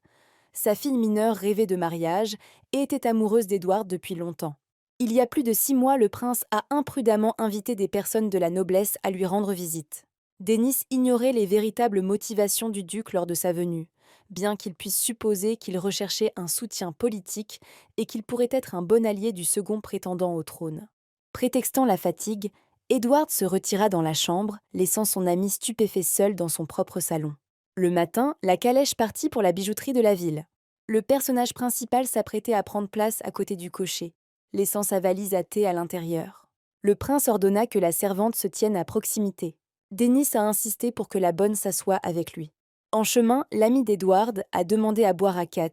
Sa fille mineure rêvait de mariage et était amoureuse d'Édouard depuis longtemps. Il y a plus de 6 mois, le prince a imprudemment invité des personnes de la noblesse à lui rendre visite. Denis ignorait les véritables motivations du duc lors de sa venue, bien qu'il puisse supposer qu'il recherchait un soutien politique et qu'il pourrait être un bon allié du second prétendant au trône. Prétextant la fatigue, Édouard se retira dans la chambre, laissant son ami stupéfait seul dans son propre salon. Le matin, la calèche partit pour la bijouterie de la ville. Le personnage principal s'apprêtait à prendre place à côté du cocher, laissant sa valise à thé à l'intérieur. Le prince ordonna que la servante se tienne à proximité. Denis a insisté pour que la bonne s'assoie avec lui. En chemin, l'ami d'Édouard a demandé à boire à Kat,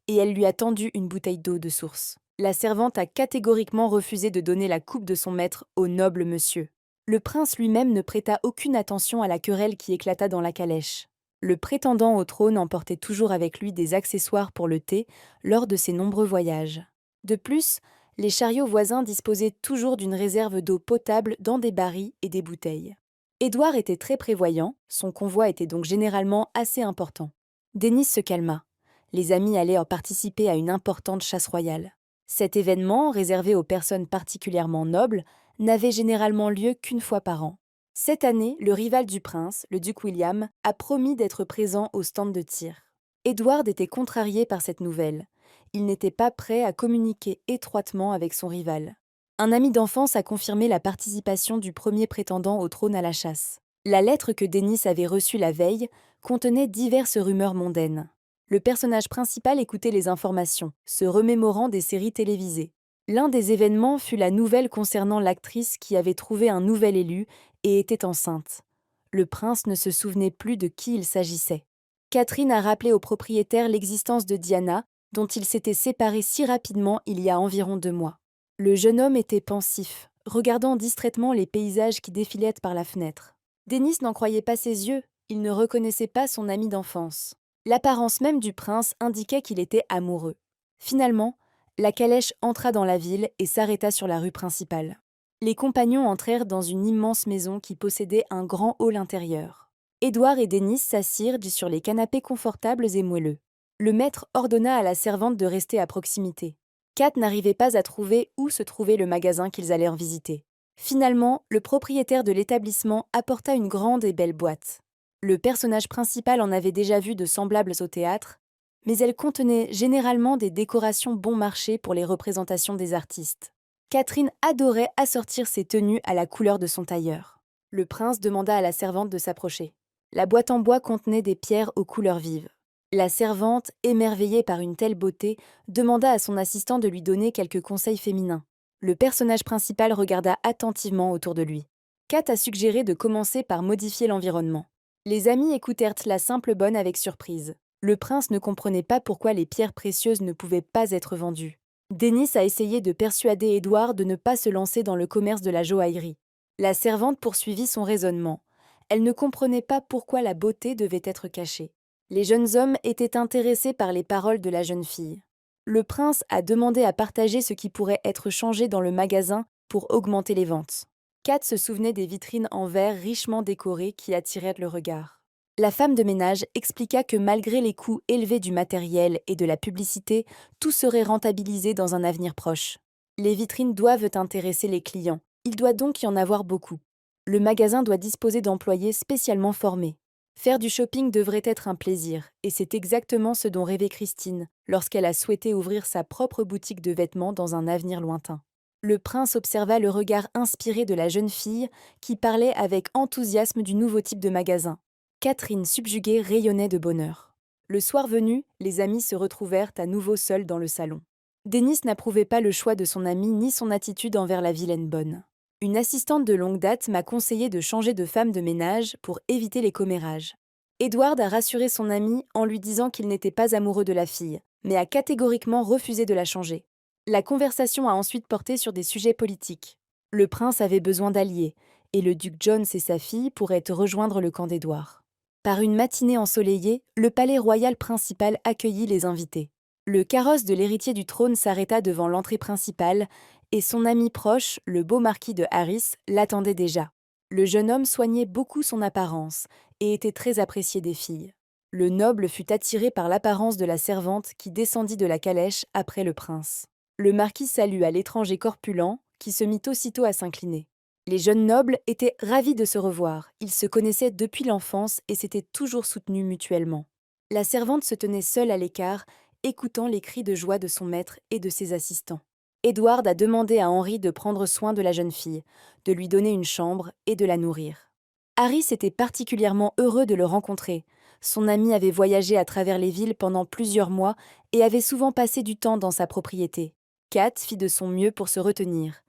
et elle lui a tendu une bouteille d'eau de source. La servante a catégoriquement refusé de donner la coupe de son maître au noble monsieur. Le prince lui-même ne prêta aucune attention à la querelle qui éclata dans la calèche. Le prétendant au trône emportait toujours avec lui des accessoires pour le thé lors de ses nombreux voyages. De plus, les chariots voisins disposaient toujours d'une réserve d'eau potable dans des barils et des bouteilles. Édouard était très prévoyant, son convoi était donc généralement assez important. Denis se calma. Les amis allaient en participer à une importante chasse royale. Cet événement, réservé aux personnes particulièrement nobles, n'avait généralement lieu qu'une fois par an. Cette année, le rival du prince, le duc William, a promis d'être présent au stand de tir. Édouard était contrarié par cette nouvelle. Il n'était pas prêt à communiquer étroitement avec son rival. Un ami d'enfance a confirmé la participation du premier prétendant au trône à la chasse. La lettre que Denis avait reçue la veille contenait diverses rumeurs mondaines. Le personnage principal écoutait les informations, se remémorant des séries télévisées. L'un des événements fut la nouvelle concernant l'actrice qui avait trouvé un nouvel élu et était enceinte. Le prince ne se souvenait plus de qui il s'agissait. Catherine a rappelé au propriétaire l'existence de Diana, dont il s'était séparé si rapidement il y a environ 2 mois. Le jeune homme était pensif, regardant distraitement les paysages qui défilaient par la fenêtre. Denis n'en croyait pas ses yeux, il ne reconnaissait pas son ami d'enfance. L'apparence même du prince indiquait qu'il était amoureux. Finalement, la calèche entra dans la ville et s'arrêta sur la rue principale. Les compagnons entrèrent dans une immense maison qui possédait un grand hall intérieur. Édouard et Denis s'assirent sur les canapés confortables et moelleux. Le maître ordonna à la servante de rester à proximité. Kat n'arrivait pas à trouver où se trouvait le magasin qu'ils allèrent visiter. Finalement, le propriétaire de l'établissement apporta une grande et belle boîte. Le personnage principal en avait déjà vu de semblables au théâtre, mais elle contenait généralement des décorations bon marché pour les représentations des artistes. Catherine adorait assortir ses tenues à la couleur de son tailleur. Le prince demanda à la servante de s'approcher. La boîte en bois contenait des pierres aux couleurs vives. La servante, émerveillée par une telle beauté, demanda à son assistant de lui donner quelques conseils féminins. Le personnage principal regarda attentivement autour de lui. Kat a suggéré de commencer par modifier l'environnement. Les amis écoutèrent la simple bonne avec surprise. Le prince ne comprenait pas pourquoi les pierres précieuses ne pouvaient pas être vendues. Dennis a essayé de persuader Édouard de ne pas se lancer dans le commerce de la joaillerie. La servante poursuivit son raisonnement. Elle ne comprenait pas pourquoi la beauté devait être cachée. Les jeunes hommes étaient intéressés par les paroles de la jeune fille. Le prince a demandé à partager ce qui pourrait être changé dans le magasin pour augmenter les ventes. Kat se souvenait des vitrines en verre richement décorées qui attirèrent le regard. La femme de ménage expliqua que malgré les coûts élevés du matériel et de la publicité, tout serait rentabilisé dans un avenir proche. Les vitrines doivent intéresser les clients. Il doit donc y en avoir beaucoup. Le magasin doit disposer d'employés spécialement formés. Faire du shopping devrait être un plaisir, et c'est exactement ce dont rêvait Christine lorsqu'elle a souhaité ouvrir sa propre boutique de vêtements dans un avenir lointain. Le prince observa le regard inspiré de la jeune fille qui parlait avec enthousiasme du nouveau type de magasin. Catherine, subjuguée, rayonnait de bonheur. Le soir venu, les amis se retrouvèrent à nouveau seuls dans le salon. Denis n'approuvait pas le choix de son ami ni son attitude envers la vilaine bonne. Une assistante de longue date m'a conseillé de changer de femme de ménage pour éviter les commérages. Edward a rassuré son ami en lui disant qu'il n'était pas amoureux de la fille, mais a catégoriquement refusé de la changer. La conversation a ensuite porté sur des sujets politiques. Le prince avait besoin d'alliés, et le duc Jones et sa fille pourraient rejoindre le camp d'Édouard. Par une matinée ensoleillée, le palais royal principal accueillit les invités. Le carrosse de l'héritier du trône s'arrêta devant l'entrée principale, et son ami proche, le beau marquis de Harris, l'attendait déjà. Le jeune homme soignait beaucoup son apparence et était très apprécié des filles. Le noble fut attiré par l'apparence de la servante qui descendit de la calèche après le prince. Le marquis salua l'étranger corpulent, qui se mit aussitôt à s'incliner. Les jeunes nobles étaient ravis de se revoir. Ils se connaissaient depuis l'enfance et s'étaient toujours soutenus mutuellement. La servante se tenait seule à l'écart, écoutant les cris de joie de son maître et de ses assistants. Edward a demandé à Henry de prendre soin de la jeune fille, de lui donner une chambre et de la nourrir. Harry était particulièrement heureux de le rencontrer. Son ami avait voyagé à travers les villes pendant plusieurs mois et avait souvent passé du temps dans sa propriété. Kat fit de son mieux pour se retenir.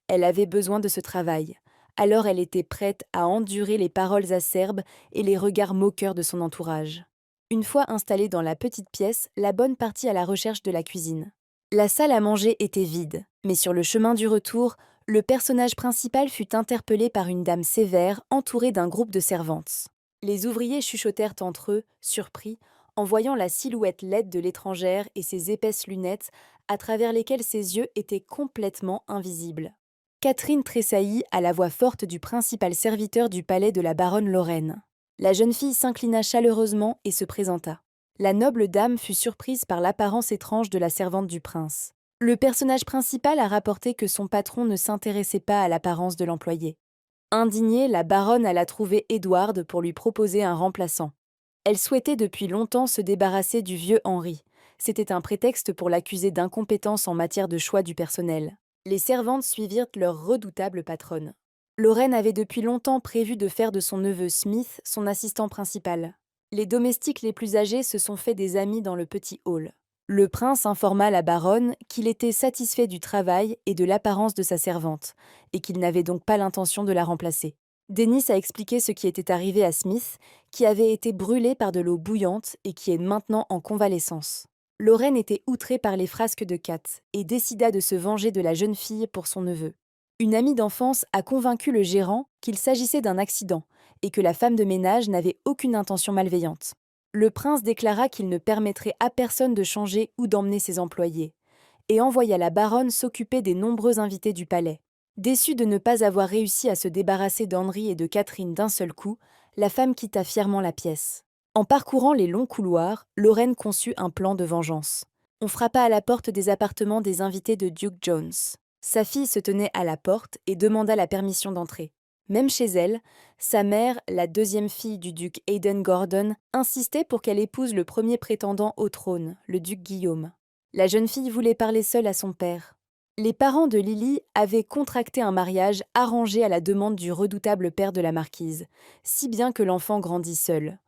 Elle avait besoin de ce travail, alors elle était prête à endurer les paroles acerbes et les regards moqueurs de son entourage. Une fois installée dans la petite pièce, la bonne partit à la recherche de la cuisine. La salle à manger était vide, mais sur le chemin du retour, le personnage principal fut interpellé par une dame sévère entourée d'un groupe de servantes. Les ouvriers chuchotèrent entre eux, surpris, en voyant la silhouette laide de l'étrangère et ses épaisses lunettes, à travers lesquelles ses yeux étaient complètement invisibles. Catherine tressaillit à la voix forte du principal serviteur du palais de la baronne Lorraine. La jeune fille s'inclina chaleureusement et se présenta. La noble dame fut surprise par l'apparence étrange de la servante du prince. Le personnage principal a rapporté que son patron ne s'intéressait pas à l'apparence de l'employé. Indignée, la baronne alla trouver Edward pour lui proposer un remplaçant. Elle souhaitait depuis longtemps se débarrasser du vieux Henry. C'était un prétexte pour l'accuser d'incompétence en matière de choix du personnel. Les servantes suivirent leur redoutable patronne. Lorraine avait depuis longtemps prévu de faire de son neveu Smith son assistant principal. Les domestiques les plus âgés se sont fait des amis dans le petit hall. Le prince informa la baronne qu'il était satisfait du travail et de l'apparence de sa servante, et qu'il n'avait donc pas l'intention de la remplacer. Dennis a expliqué ce qui était arrivé à Smith, qui avait été brûlé par de l'eau bouillante et qui est maintenant en convalescence. Lorraine était outrée par les frasques de Kat et décida de se venger de la jeune fille pour son neveu. Une amie d'enfance a convaincu le gérant qu'il s'agissait d'un accident et que la femme de ménage n'avait aucune intention malveillante. Le prince déclara qu'il ne permettrait à personne de changer ou d'emmener ses employés, et envoya la baronne s'occuper des nombreux invités du palais. Déçue de ne pas avoir réussi à se débarrasser d'Henry et de Catherine d'un seul coup, la femme quitta fièrement la pièce. En parcourant les longs couloirs, Lorraine conçut un plan de vengeance. On frappa à la porte des appartements des invités de Duke Jones. Sa fille se tenait à la porte et demanda la permission d'entrer. Même chez elle, sa mère, la deuxième fille du duc Aidan Gordon, insistait pour qu'elle épouse le premier prétendant au trône, le duc Guillaume. La jeune fille voulait parler seule à son père. Les parents de Lily avaient contracté un mariage arrangé à la demande du redoutable père de la marquise, si bien que l'enfant grandit seul.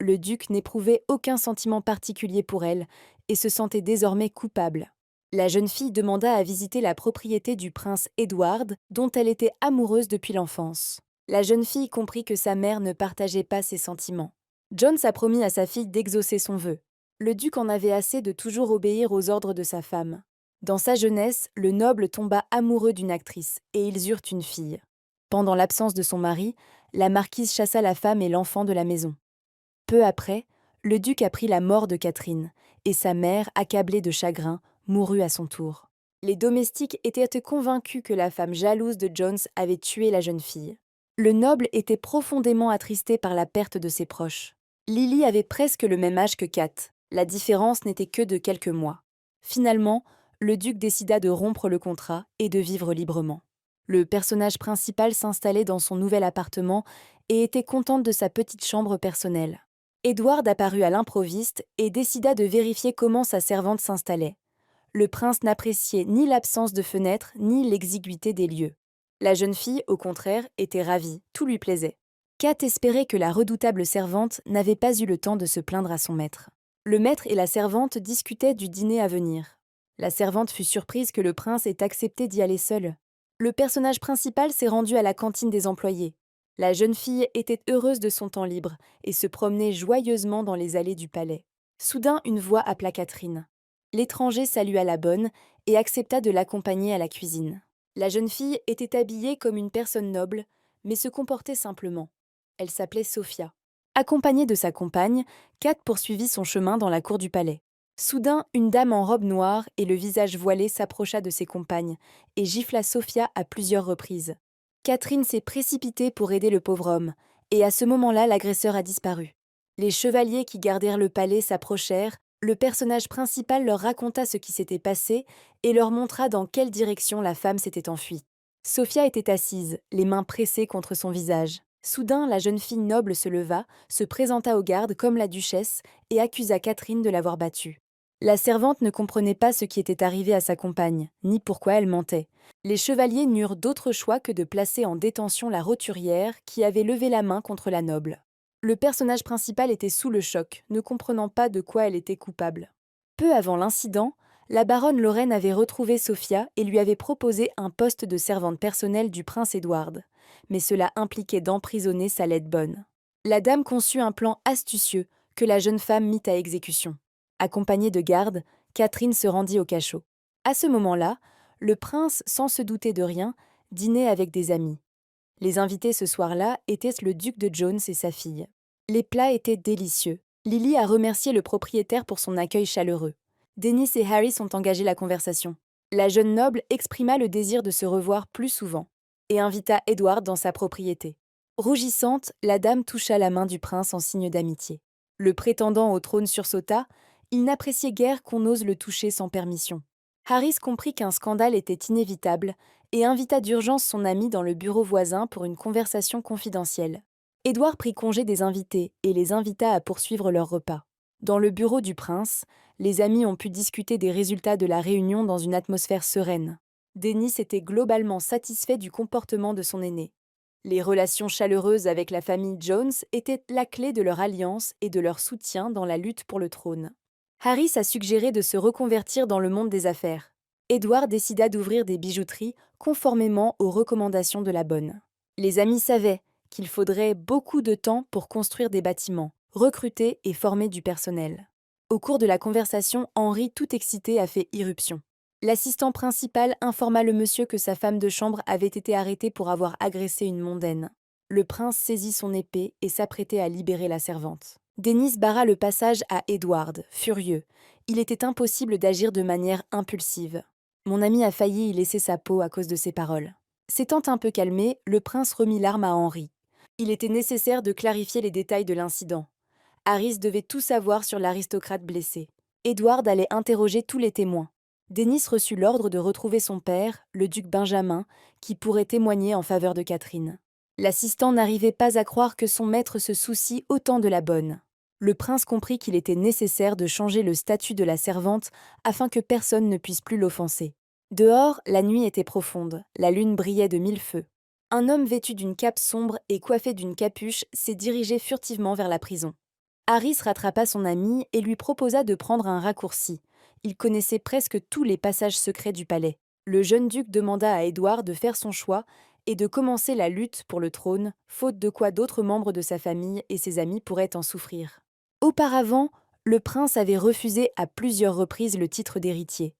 Le duc n'éprouvait aucun sentiment particulier pour elle et se sentait désormais coupable. La jeune fille demanda à visiter la propriété du prince Edward, dont elle était amoureuse depuis l'enfance. La jeune fille comprit que sa mère ne partageait pas ses sentiments. Jones a promis à sa fille d'exaucer son vœu. Le duc en avait assez de toujours obéir aux ordres de sa femme. Dans sa jeunesse, le noble tomba amoureux d'une actrice, et ils eurent une fille. Pendant l'absence de son mari, la marquise chassa la femme et l'enfant de la maison. Peu après, le duc apprit la mort de Catherine, et sa mère, accablée de chagrin, mourut à son tour. Les domestiques étaient convaincus que la femme jalouse de Jones avait tué la jeune fille. Le noble était profondément attristé par la perte de ses proches. Lily avait presque le même âge que Kat. La différence n'était que de quelques mois. Finalement, le duc décida de rompre le contrat et de vivre librement. Le personnage principal s'installait dans son nouvel appartement et était contente de sa petite chambre personnelle. Edward apparut à l'improviste et décida de vérifier comment sa servante s'installait. Le prince n'appréciait ni l'absence de fenêtres ni l'exiguïté des lieux. La jeune fille, au contraire, était ravie, tout lui plaisait. Kat espérait que la redoutable servante n'avait pas eu le temps de se plaindre à son maître. Le maître et la servante discutaient du dîner à venir. La servante fut surprise que le prince ait accepté d'y aller seul. Le personnage principal s'est rendu à la cantine des employés. La jeune fille était heureuse de son temps libre et se promenait joyeusement dans les allées du palais. Soudain, une voix appela Catherine. L'étranger salua la bonne et accepta de l'accompagner à la cuisine. La jeune fille était habillée comme une personne noble, mais se comportait simplement. Elle s'appelait Sophia. Accompagnée de sa compagne, Kat poursuivit son chemin dans la cour du palais. Soudain, une dame en robe noire et le visage voilé s'approcha de ses compagnes et gifla Sophia à plusieurs reprises. Catherine s'est précipitée pour aider le pauvre homme, et à ce moment-là, l'agresseur a disparu. Les chevaliers qui gardèrent le palais s'approchèrent, le personnage principal leur raconta ce qui s'était passé et leur montra dans quelle direction la femme s'était enfuie. Sophia était assise, les mains pressées contre son visage. Soudain, la jeune fille noble se leva, se présenta aux gardes comme la duchesse et accusa Catherine de l'avoir battue. La servante ne comprenait pas ce qui était arrivé à sa compagne, ni pourquoi elle mentait. Les chevaliers n'eurent d'autre choix que de placer en détention la roturière qui avait levé la main contre la noble. Le personnage principal était sous le choc, ne comprenant pas de quoi elle était coupable. Peu avant l'incident, la baronne Lorraine avait retrouvé Sophia et lui avait proposé un poste de servante personnelle du prince Édouard, mais cela impliquait d'emprisonner sa laide bonne. La dame conçut un plan astucieux que la jeune femme mit à exécution. Accompagnée de gardes, Catherine se rendit au cachot. À ce moment-là, le prince, sans se douter de rien, dînait avec des amis. Les invités ce soir-là étaient le duc de Jones et sa fille. Les plats étaient délicieux. Lily a remercié le propriétaire pour son accueil chaleureux. Dennis et Harry ont engagé la conversation. La jeune noble exprima le désir de se revoir plus souvent et invita Edward dans sa propriété. Rougissante, la dame toucha la main du prince en signe d'amitié. Le prétendant au trône sursauta. Il n'appréciait guère qu'on ose le toucher sans permission. Harris comprit qu'un scandale était inévitable et invita d'urgence son ami dans le bureau voisin pour une conversation confidentielle. Édouard prit congé des invités et les invita à poursuivre leur repas. Dans le bureau du prince, les amis ont pu discuter des résultats de la réunion dans une atmosphère sereine. Dennis était globalement satisfait du comportement de son aîné. Les relations chaleureuses avec la famille Jones étaient la clé de leur alliance et de leur soutien dans la lutte pour le trône. Harris a suggéré de se reconvertir dans le monde des affaires. Édouard décida d'ouvrir des bijouteries conformément aux recommandations de la bonne. Les amis savaient qu'il faudrait beaucoup de temps pour construire des bâtiments, recruter et former du personnel. Au cours de la conversation, Henri, tout excité, a fait irruption. L'assistant principal informa le monsieur que sa femme de chambre avait été arrêtée pour avoir agressé une mondaine. Le prince saisit son épée et s'apprêtait à libérer la servante. Dennis barra le passage à Edward, furieux. Il était impossible d'agir de manière impulsive. Mon ami a failli y laisser sa peau à cause de ces paroles. S'étant un peu calmé, le prince remit l'arme à Henri. Il était nécessaire de clarifier les détails de l'incident. Harris devait tout savoir sur l'aristocrate blessé. Edward allait interroger tous les témoins. Dennis reçut l'ordre de retrouver son père, le duc Benjamin, qui pourrait témoigner en faveur de Catherine. L'assistant n'arrivait pas à croire que son maître se soucie autant de la bonne. Le prince comprit qu'il était nécessaire de changer le statut de la servante afin que personne ne puisse plus l'offenser. Dehors, la nuit était profonde, la lune brillait de mille feux. Un homme vêtu d'une cape sombre et coiffé d'une capuche s'est dirigé furtivement vers la prison. Harris rattrapa son ami et lui proposa de prendre un raccourci, Il connaissait presque tous les passages secrets du palais. Le jeune duc demanda à Édouard de faire son choix et de commencer la lutte pour le trône, faute de quoi d'autres membres de sa famille et ses amis pourraient en souffrir. Auparavant, le prince avait refusé à plusieurs reprises le titre d'héritier.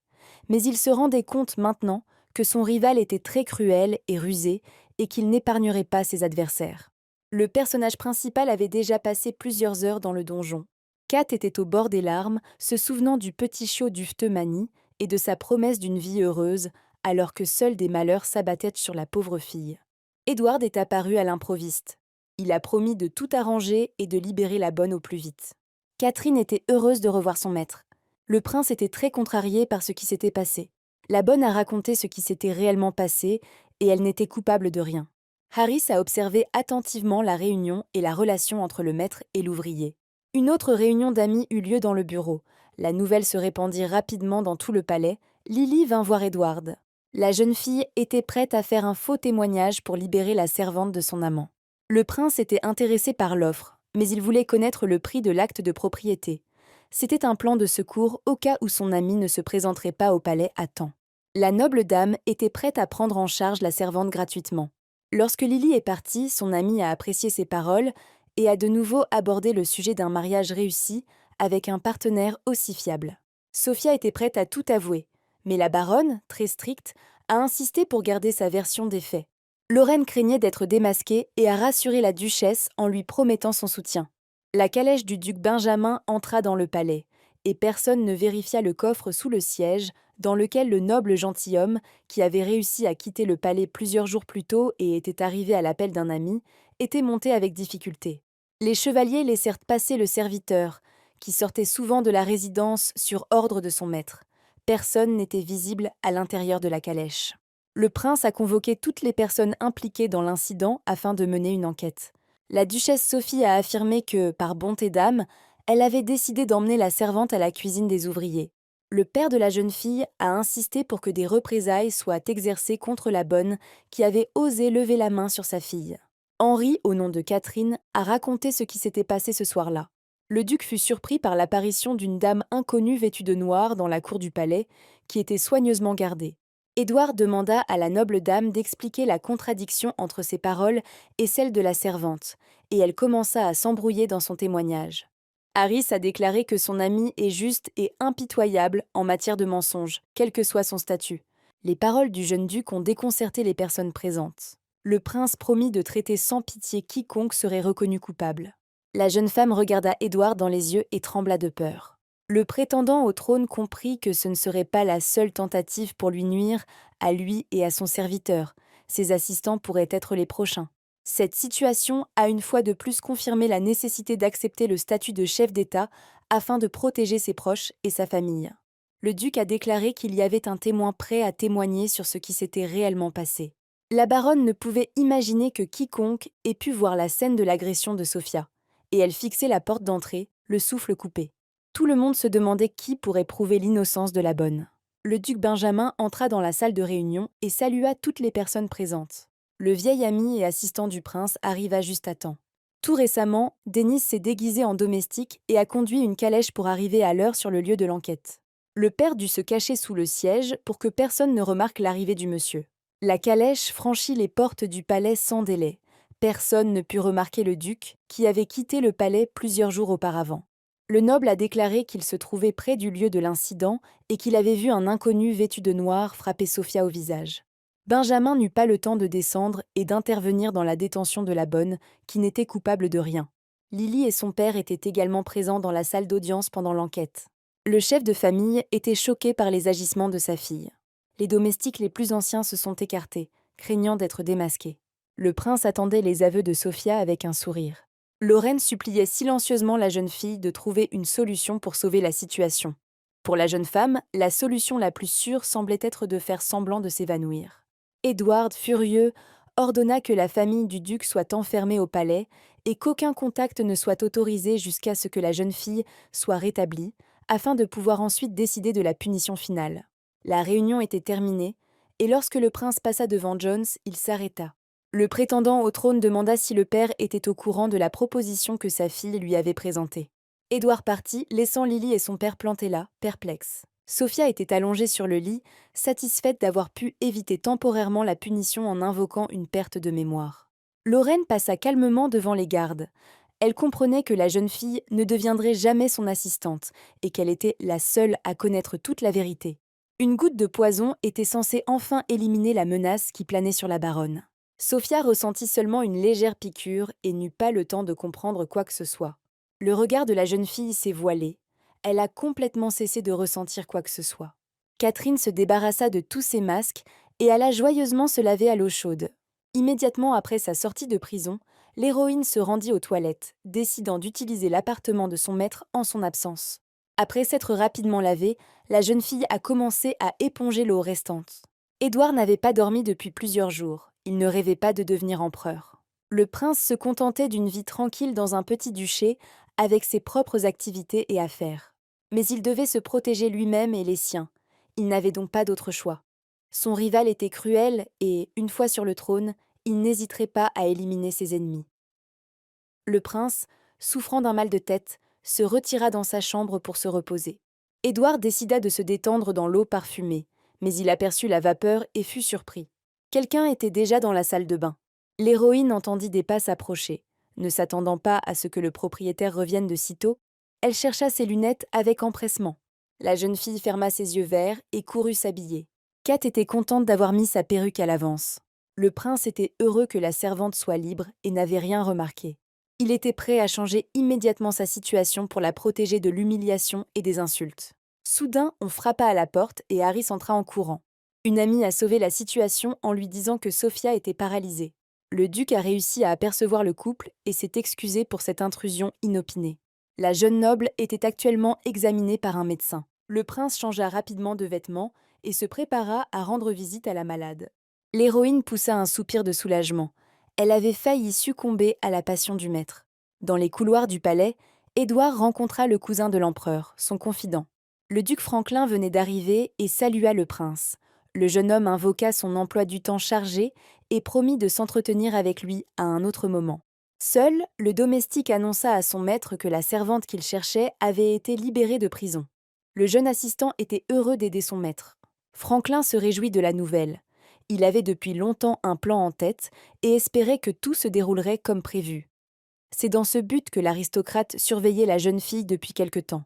Mais il se rendait compte maintenant que son rival était très cruel et rusé et qu'il n'épargnerait pas ses adversaires. Le personnage principal avait déjà passé plusieurs heures dans le donjon. Kat était au bord des larmes, se souvenant du petit chiot duveteux Mani et de sa promesse d'une vie heureuse, alors que seuls des malheurs s'abattaient sur la pauvre fille. Édouard est apparu à l'improviste. Il a promis de tout arranger et de libérer la bonne au plus vite. Catherine était heureuse de revoir son maître. Le prince était très contrarié par ce qui s'était passé. La bonne a raconté ce qui s'était réellement passé et elle n'était coupable de rien. Harris a observé attentivement la réunion et la relation entre le maître et l'ouvrier. Une autre réunion d'amis eut lieu dans le bureau. La nouvelle se répandit rapidement dans tout le palais. Lily vint voir Edward. La jeune fille était prête à faire un faux témoignage pour libérer la servante de son amant. Le prince était intéressé par l'offre, mais il voulait connaître le prix de l'acte de propriété. C'était un plan de secours au cas où son ami ne se présenterait pas au palais à temps. La noble dame était prête à prendre en charge la servante gratuitement. Lorsque Lily est partie, son amie a apprécié ses paroles et a de nouveau abordé le sujet d'un mariage réussi avec un partenaire aussi fiable. Sophia était prête à tout avouer, mais la baronne, très stricte, a insisté pour garder sa version des faits. Lorraine craignait d'être démasquée et a rassuré la duchesse en lui promettant son soutien. La calèche du duc Benjamin entra dans le palais, et personne ne vérifia le coffre sous le siège, dans lequel le noble gentilhomme, qui avait réussi à quitter le palais plusieurs jours plus tôt et était arrivé à l'appel d'un ami, était monté avec difficulté. Les chevaliers laissèrent passer le serviteur, qui sortait souvent de la résidence sur ordre de son maître. Personne n'était visible à l'intérieur de la calèche. Le prince a convoqué toutes les personnes impliquées dans l'incident afin de mener une enquête. La duchesse Sophie a affirmé que, par bonté d'âme, elle avait décidé d'emmener la servante à la cuisine des ouvriers. Le père de la jeune fille a insisté pour que des représailles soient exercées contre la bonne qui avait osé lever la main sur sa fille. Henri, au nom de Catherine, a raconté ce qui s'était passé ce soir-là. Le duc fut surpris par l'apparition d'une dame inconnue vêtue de noir dans la cour du palais, qui était soigneusement gardée. Édouard demanda à la noble dame d'expliquer la contradiction entre ses paroles et celles de la servante, et elle commença à s'embrouiller dans son témoignage. Harris a déclaré que son ami est juste et impitoyable en matière de mensonges, quel que soit son statut. Les paroles du jeune duc ont déconcerté les personnes présentes. Le prince promit de traiter sans pitié quiconque serait reconnu coupable. La jeune femme regarda Édouard dans les yeux et trembla de peur. Le prétendant au trône comprit que ce ne serait pas la seule tentative pour lui nuire, à lui et à son serviteur. Ses assistants pourraient être les prochains. Cette situation a une fois de plus confirmé la nécessité d'accepter le statut de chef d'État afin de protéger ses proches et sa famille. Le duc a déclaré qu'il y avait un témoin prêt à témoigner sur ce qui s'était réellement passé. La baronne ne pouvait imaginer que quiconque ait pu voir la scène de l'agression de Sophia, et elle fixait la porte d'entrée, le souffle coupé. Tout le monde se demandait qui pourrait prouver l'innocence de la bonne. Le duc Benjamin entra dans la salle de réunion et salua toutes les personnes présentes. Le vieil ami et assistant du prince arriva juste à temps. Tout récemment, Denis s'est déguisé en domestique et a conduit une calèche pour arriver à l'heure sur le lieu de l'enquête. Le père dut se cacher sous le siège pour que personne ne remarque l'arrivée du monsieur. La calèche franchit les portes du palais sans délai. Personne ne put remarquer le duc, qui avait quitté le palais plusieurs jours auparavant. Le noble a déclaré qu'il se trouvait près du lieu de l'incident et qu'il avait vu un inconnu vêtu de noir frapper Sophia au visage. Benjamin n'eut pas le temps de descendre et d'intervenir dans la détention de la bonne, qui n'était coupable de rien. Lily et son père étaient également présents dans la salle d'audience pendant l'enquête. Le chef de famille était choqué par les agissements de sa fille. Les domestiques les plus anciens se sont écartés, craignant d'être démasqués. Le prince attendait les aveux de Sophia avec un sourire. Lorraine suppliait silencieusement la jeune fille de trouver une solution pour sauver la situation. Pour la jeune femme, la solution la plus sûre semblait être de faire semblant de s'évanouir. Édouard, furieux, ordonna que la famille du duc soit enfermée au palais et qu'aucun contact ne soit autorisé jusqu'à ce que la jeune fille soit rétablie, afin de pouvoir ensuite décider de la punition finale. La réunion était terminée, et lorsque le prince passa devant Jones, il s'arrêta. Le prétendant au trône demanda si le père était au courant de la proposition que sa fille lui avait présentée. Édouard partit, laissant Lily et son père plantés là, perplexes. Sophia était allongée sur le lit, satisfaite d'avoir pu éviter temporairement la punition en invoquant une perte de mémoire. Lorraine passa calmement devant les gardes. Elle comprenait que la jeune fille ne deviendrait jamais son assistante et qu'elle était la seule à connaître toute la vérité. Une goutte de poison était censée enfin éliminer la menace qui planait sur la baronne. Sophia ressentit seulement une légère piqûre et n'eut pas le temps de comprendre quoi que ce soit. Le regard de la jeune fille s'est voilé. Elle a complètement cessé de ressentir quoi que ce soit. Catherine se débarrassa de tous ses masques et alla joyeusement se laver à l'eau chaude. Immédiatement après sa sortie de prison, l'héroïne se rendit aux toilettes, décidant d'utiliser l'appartement de son maître en son absence. Après s'être rapidement lavée, la jeune fille a commencé à éponger l'eau restante. Édouard n'avait pas dormi depuis plusieurs jours. Il ne rêvait pas de devenir empereur. Le prince se contentait d'une vie tranquille dans un petit duché, avec ses propres activités et affaires. Mais il devait se protéger lui-même et les siens. Il n'avait donc pas d'autre choix. Son rival était cruel et, une fois sur le trône, il n'hésiterait pas à éliminer ses ennemis. Le prince, souffrant d'un mal de tête, se retira dans sa chambre pour se reposer. Édouard décida de se détendre dans l'eau parfumée, mais il aperçut la vapeur et fut surpris. Quelqu'un était déjà dans la salle de bain. L'héroïne entendit des pas s'approcher. Ne s'attendant pas à ce que le propriétaire revienne de sitôt, elle chercha ses lunettes avec empressement. La jeune fille ferma ses yeux verts et courut s'habiller. Kat était contente d'avoir mis sa perruque à l'avance. Le prince était heureux que la servante soit libre et n'avait rien remarqué. Il était prêt à changer immédiatement sa situation pour la protéger de l'humiliation et des insultes. Soudain, on frappa à la porte et Harry entra en courant. Une amie a sauvé la situation en lui disant que Sophia était paralysée. Le duc a réussi à apercevoir le couple et s'est excusé pour cette intrusion inopinée. La jeune noble était actuellement examinée par un médecin. Le prince changea rapidement de vêtements et se prépara à rendre visite à la malade. L'héroïne poussa un soupir de soulagement. Elle avait failli succomber à la passion du maître. Dans les couloirs du palais, Édouard rencontra le cousin de l'empereur, son confident. Le duc Franklin venait d'arriver et salua le prince. Le jeune homme invoqua son emploi du temps chargé et promit de s'entretenir avec lui à un autre moment. Seul, le domestique annonça à son maître que la servante qu'il cherchait avait été libérée de prison. Le jeune assistant était heureux d'aider son maître. Franklin se réjouit de la nouvelle. Il avait depuis longtemps un plan en tête et espérait que tout se déroulerait comme prévu. C'est dans ce but que l'aristocrate surveillait la jeune fille depuis quelque temps.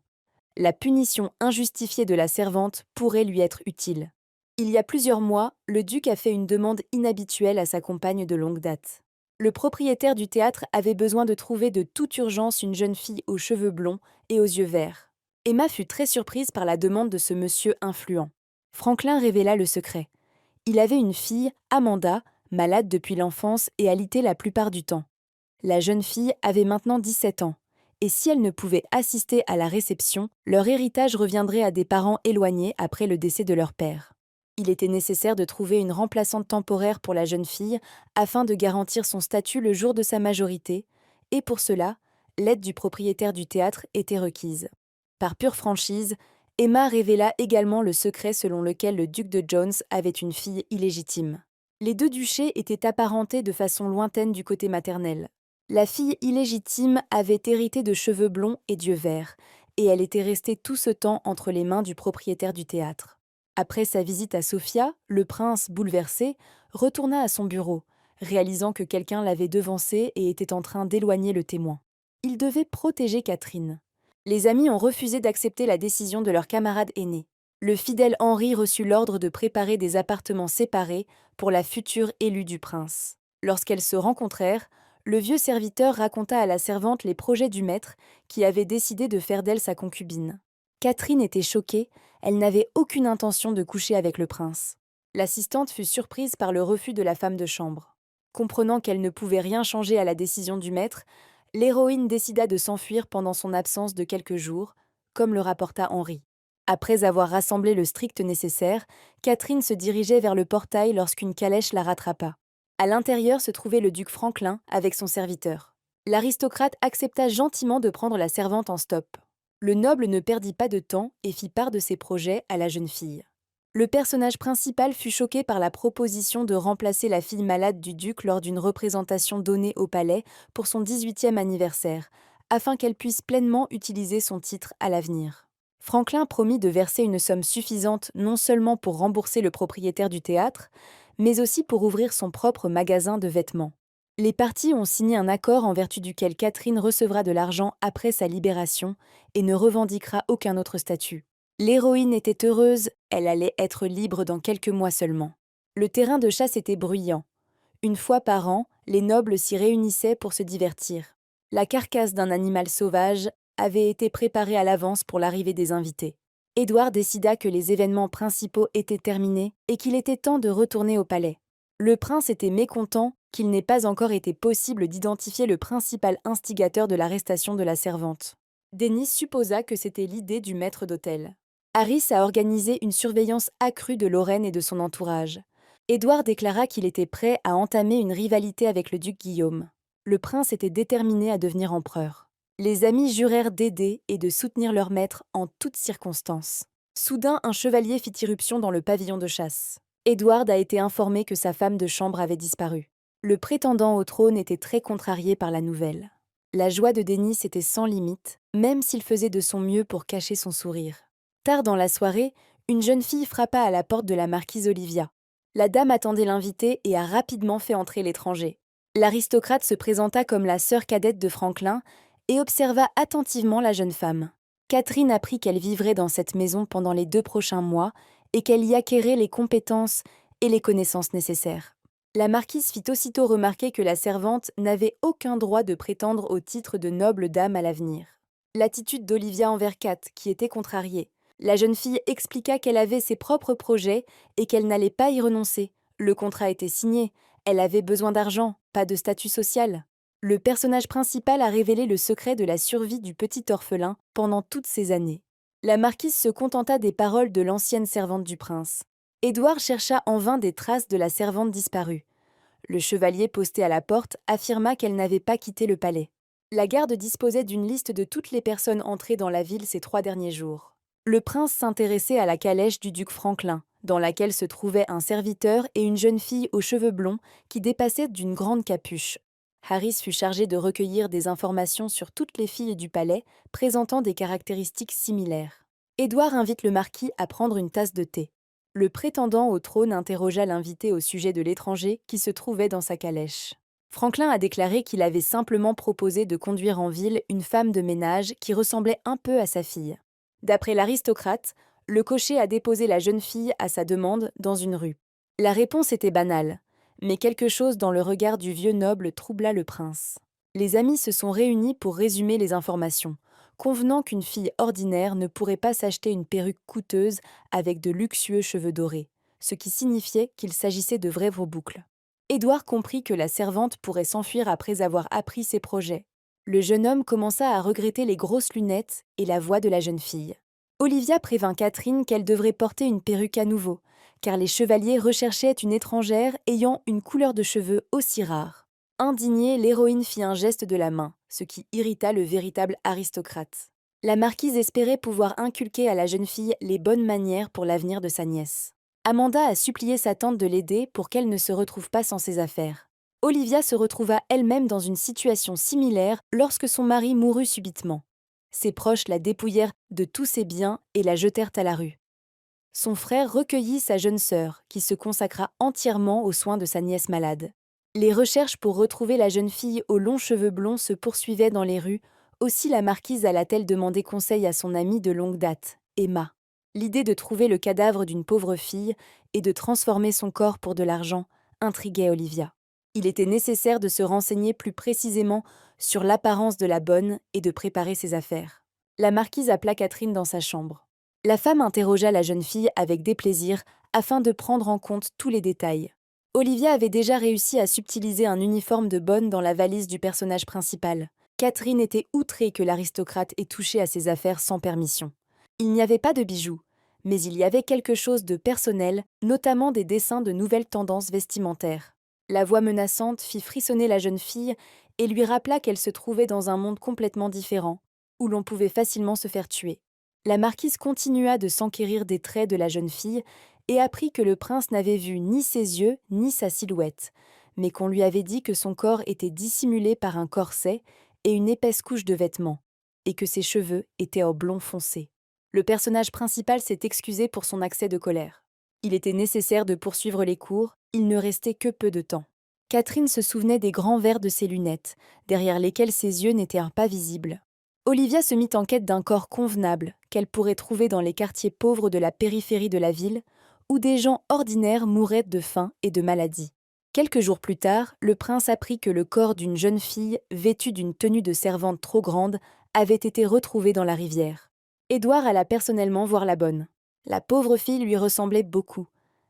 La punition injustifiée de la servante pourrait lui être utile. Il y a plusieurs mois, le duc a fait une demande inhabituelle à sa compagne de longue date. Le propriétaire du théâtre avait besoin de trouver de toute urgence une jeune fille aux cheveux blonds et aux yeux verts. Emma fut très surprise par la demande de ce monsieur influent. Franklin révéla le secret. Il avait une fille, Amanda, malade depuis l'enfance et alitée la plupart du temps. La jeune fille avait maintenant 17 ans, et si elle ne pouvait assister à la réception, leur héritage reviendrait à des parents éloignés après le décès de leur père. Il était nécessaire de trouver une remplaçante temporaire pour la jeune fille afin de garantir son statut le jour de sa majorité, et pour cela, l'aide du propriétaire du théâtre était requise. Par pure franchise, Emma révéla également le secret selon lequel le duc de Jones avait une fille illégitime. Les deux duchés étaient apparentés de façon lointaine du côté maternel. La fille illégitime avait hérité de cheveux blonds et d'yeux verts, et elle était restée tout ce temps entre les mains du propriétaire du théâtre. Après sa visite à Sophia, le prince, bouleversé, retourna à son bureau, réalisant que quelqu'un l'avait devancé et était en train d'éloigner le témoin. Il devait protéger Catherine. Les amis ont refusé d'accepter la décision de leur camarade aîné. Le fidèle Henri reçut l'ordre de préparer des appartements séparés pour la future élue du prince. Lorsqu'elles se rencontrèrent, le vieux serviteur raconta à la servante les projets du maître qui avait décidé de faire d'elle sa concubine. Catherine était choquée, elle n'avait aucune intention de coucher avec le prince. L'assistante fut surprise par le refus de la femme de chambre. Comprenant qu'elle ne pouvait rien changer à la décision du maître, l'héroïne décida de s'enfuir pendant son absence de quelques jours, comme le rapporta Henri. Après avoir rassemblé le strict nécessaire, Catherine se dirigeait vers le portail lorsqu'une calèche la rattrapa. À l'intérieur se trouvait le duc Franklin avec son serviteur. L'aristocrate accepta gentiment de prendre la servante en stop. Le noble ne perdit pas de temps et fit part de ses projets à la jeune fille. Le personnage principal fut choqué par la proposition de remplacer la fille malade du duc lors d'une représentation donnée au palais pour son 18e anniversaire, afin qu'elle puisse pleinement utiliser son titre à l'avenir. Franklin promit de verser une somme suffisante non seulement pour rembourser le propriétaire du théâtre, mais aussi pour ouvrir son propre magasin de vêtements. Les parties ont signé un accord en vertu duquel Catherine recevra de l'argent après sa libération et ne revendiquera aucun autre statut. L'héroïne était heureuse, elle allait être libre dans quelques mois seulement. Le terrain de chasse était bruyant. Une fois par an, les nobles s'y réunissaient pour se divertir. La carcasse d'un animal sauvage avait été préparée à l'avance pour l'arrivée des invités. Édouard décida que les événements principaux étaient terminés et qu'il était temps de retourner au palais. Le prince était mécontent qu'il n'ait pas encore été possible d'identifier le principal instigateur de l'arrestation de la servante. Denis supposa que c'était l'idée du maître d'hôtel. Harris a organisé une surveillance accrue de Lorraine et de son entourage. Édouard déclara qu'il était prêt à entamer une rivalité avec le duc Guillaume. Le prince était déterminé à devenir empereur. Les amis jurèrent d'aider et de soutenir leur maître en toutes circonstances. Soudain, un chevalier fit irruption dans le pavillon de chasse. Édouard a été informé que sa femme de chambre avait disparu. Le prétendant au trône était très contrarié par la nouvelle. La joie de Denis était sans limite, même s'il faisait de son mieux pour cacher son sourire. Tard dans la soirée, une jeune fille frappa à la porte de la marquise Olivia. La dame attendait l'invité et a rapidement fait entrer l'étranger. L'aristocrate se présenta comme la sœur cadette de Franklin et observa attentivement la jeune femme. Catherine apprit qu'elle vivrait dans cette maison pendant les 2 prochains mois et qu'elle y acquérait les compétences et les connaissances nécessaires. La marquise fit aussitôt remarquer que la servante n'avait aucun droit de prétendre au titre de noble dame à l'avenir. L'attitude d'Olivia envers Kat, qui était contrariée. La jeune fille expliqua qu'elle avait ses propres projets et qu'elle n'allait pas y renoncer. Le contrat était signé, elle avait besoin d'argent, pas de statut social. Le personnage principal a révélé le secret de la survie du petit orphelin pendant toutes ces années. La marquise se contenta des paroles de l'ancienne servante du prince. Édouard chercha en vain des traces de la servante disparue. Le chevalier posté à la porte affirma qu'elle n'avait pas quitté le palais. La garde disposait d'une liste de toutes les personnes entrées dans la ville ces 3 derniers jours. Le prince s'intéressait à la calèche du duc Franklin, dans laquelle se trouvaient un serviteur et une jeune fille aux cheveux blonds qui dépassaient d'une grande capuche. Harris fut chargé de recueillir des informations sur toutes les filles du palais présentant des caractéristiques similaires. Édouard invite le marquis à prendre une tasse de thé. Le prétendant au trône interrogea l'invité au sujet de l'étranger qui se trouvait dans sa calèche. Franklin a déclaré qu'il avait simplement proposé de conduire en ville une femme de ménage qui ressemblait un peu à sa fille. D'après l'aristocrate, le cocher a déposé la jeune fille à sa demande dans une rue. La réponse était banale, mais quelque chose dans le regard du vieux noble troubla le prince. Les amis se sont réunis pour résumer les informations, convenant qu'une fille ordinaire ne pourrait pas s'acheter une perruque coûteuse avec de luxueux cheveux dorés, ce qui signifiait qu'il s'agissait de vraies boucles. Édouard comprit que la servante pourrait s'enfuir après avoir appris ses projets. Le jeune homme commença à regretter les grosses lunettes et la voix de la jeune fille. Olivia prévint Catherine qu'elle devrait porter une perruque à nouveau, car les chevaliers recherchaient une étrangère ayant une couleur de cheveux aussi rare. Indignée, l'héroïne fit un geste de la main, ce qui irrita le véritable aristocrate. La marquise espérait pouvoir inculquer à la jeune fille les bonnes manières pour l'avenir de sa nièce. Amanda a supplié sa tante de l'aider pour qu'elle ne se retrouve pas sans ses affaires. Olivia se retrouva elle-même dans une situation similaire lorsque son mari mourut subitement. Ses proches la dépouillèrent de tous ses biens et la jetèrent à la rue. Son frère recueillit sa jeune sœur, qui se consacra entièrement aux soins de sa nièce malade. Les recherches pour retrouver la jeune fille aux longs cheveux blonds se poursuivaient dans les rues, aussi la marquise alla-t-elle demander conseil à son amie de longue date, Emma. L'idée de trouver le cadavre d'une pauvre fille et de transformer son corps pour de l'argent intriguait Olivia. Il était nécessaire de se renseigner plus précisément sur l'apparence de la bonne et de préparer ses affaires. La marquise appela Catherine dans sa chambre. La femme interrogea la jeune fille avec déplaisir afin de prendre en compte tous les détails. Olivia avait déjà réussi à subtiliser un uniforme de bonne dans la valise du personnage principal. Catherine était outrée que l'aristocrate ait touché à ses affaires sans permission. Il n'y avait pas de bijoux, mais il y avait quelque chose de personnel, notamment des dessins de nouvelles tendances vestimentaires. La voix menaçante fit frissonner la jeune fille et lui rappela qu'elle se trouvait dans un monde complètement différent, où l'on pouvait facilement se faire tuer. La marquise continua de s'enquérir des traits de la jeune fille et apprit que le prince n'avait vu ni ses yeux ni sa silhouette, mais qu'on lui avait dit que son corps était dissimulé par un corset et une épaisse couche de vêtements, et que ses cheveux étaient au blond foncé. Le personnage principal s'est excusé pour son accès de colère. Il était nécessaire de poursuivre les cours, il ne restait que peu de temps. Catherine se souvenait des grands verres de ses lunettes, derrière lesquels ses yeux n'étaient pas visibles. Olivia se mit en quête d'un corps convenable qu'elle pourrait trouver dans les quartiers pauvres de la périphérie de la ville, où des gens ordinaires mouraient de faim et de maladie. Quelques jours plus tard, le prince apprit que le corps d'une jeune fille, vêtue d'une tenue de servante trop grande, avait été retrouvé dans la rivière. Édouard alla personnellement voir la bonne. La pauvre fille lui ressemblait beaucoup,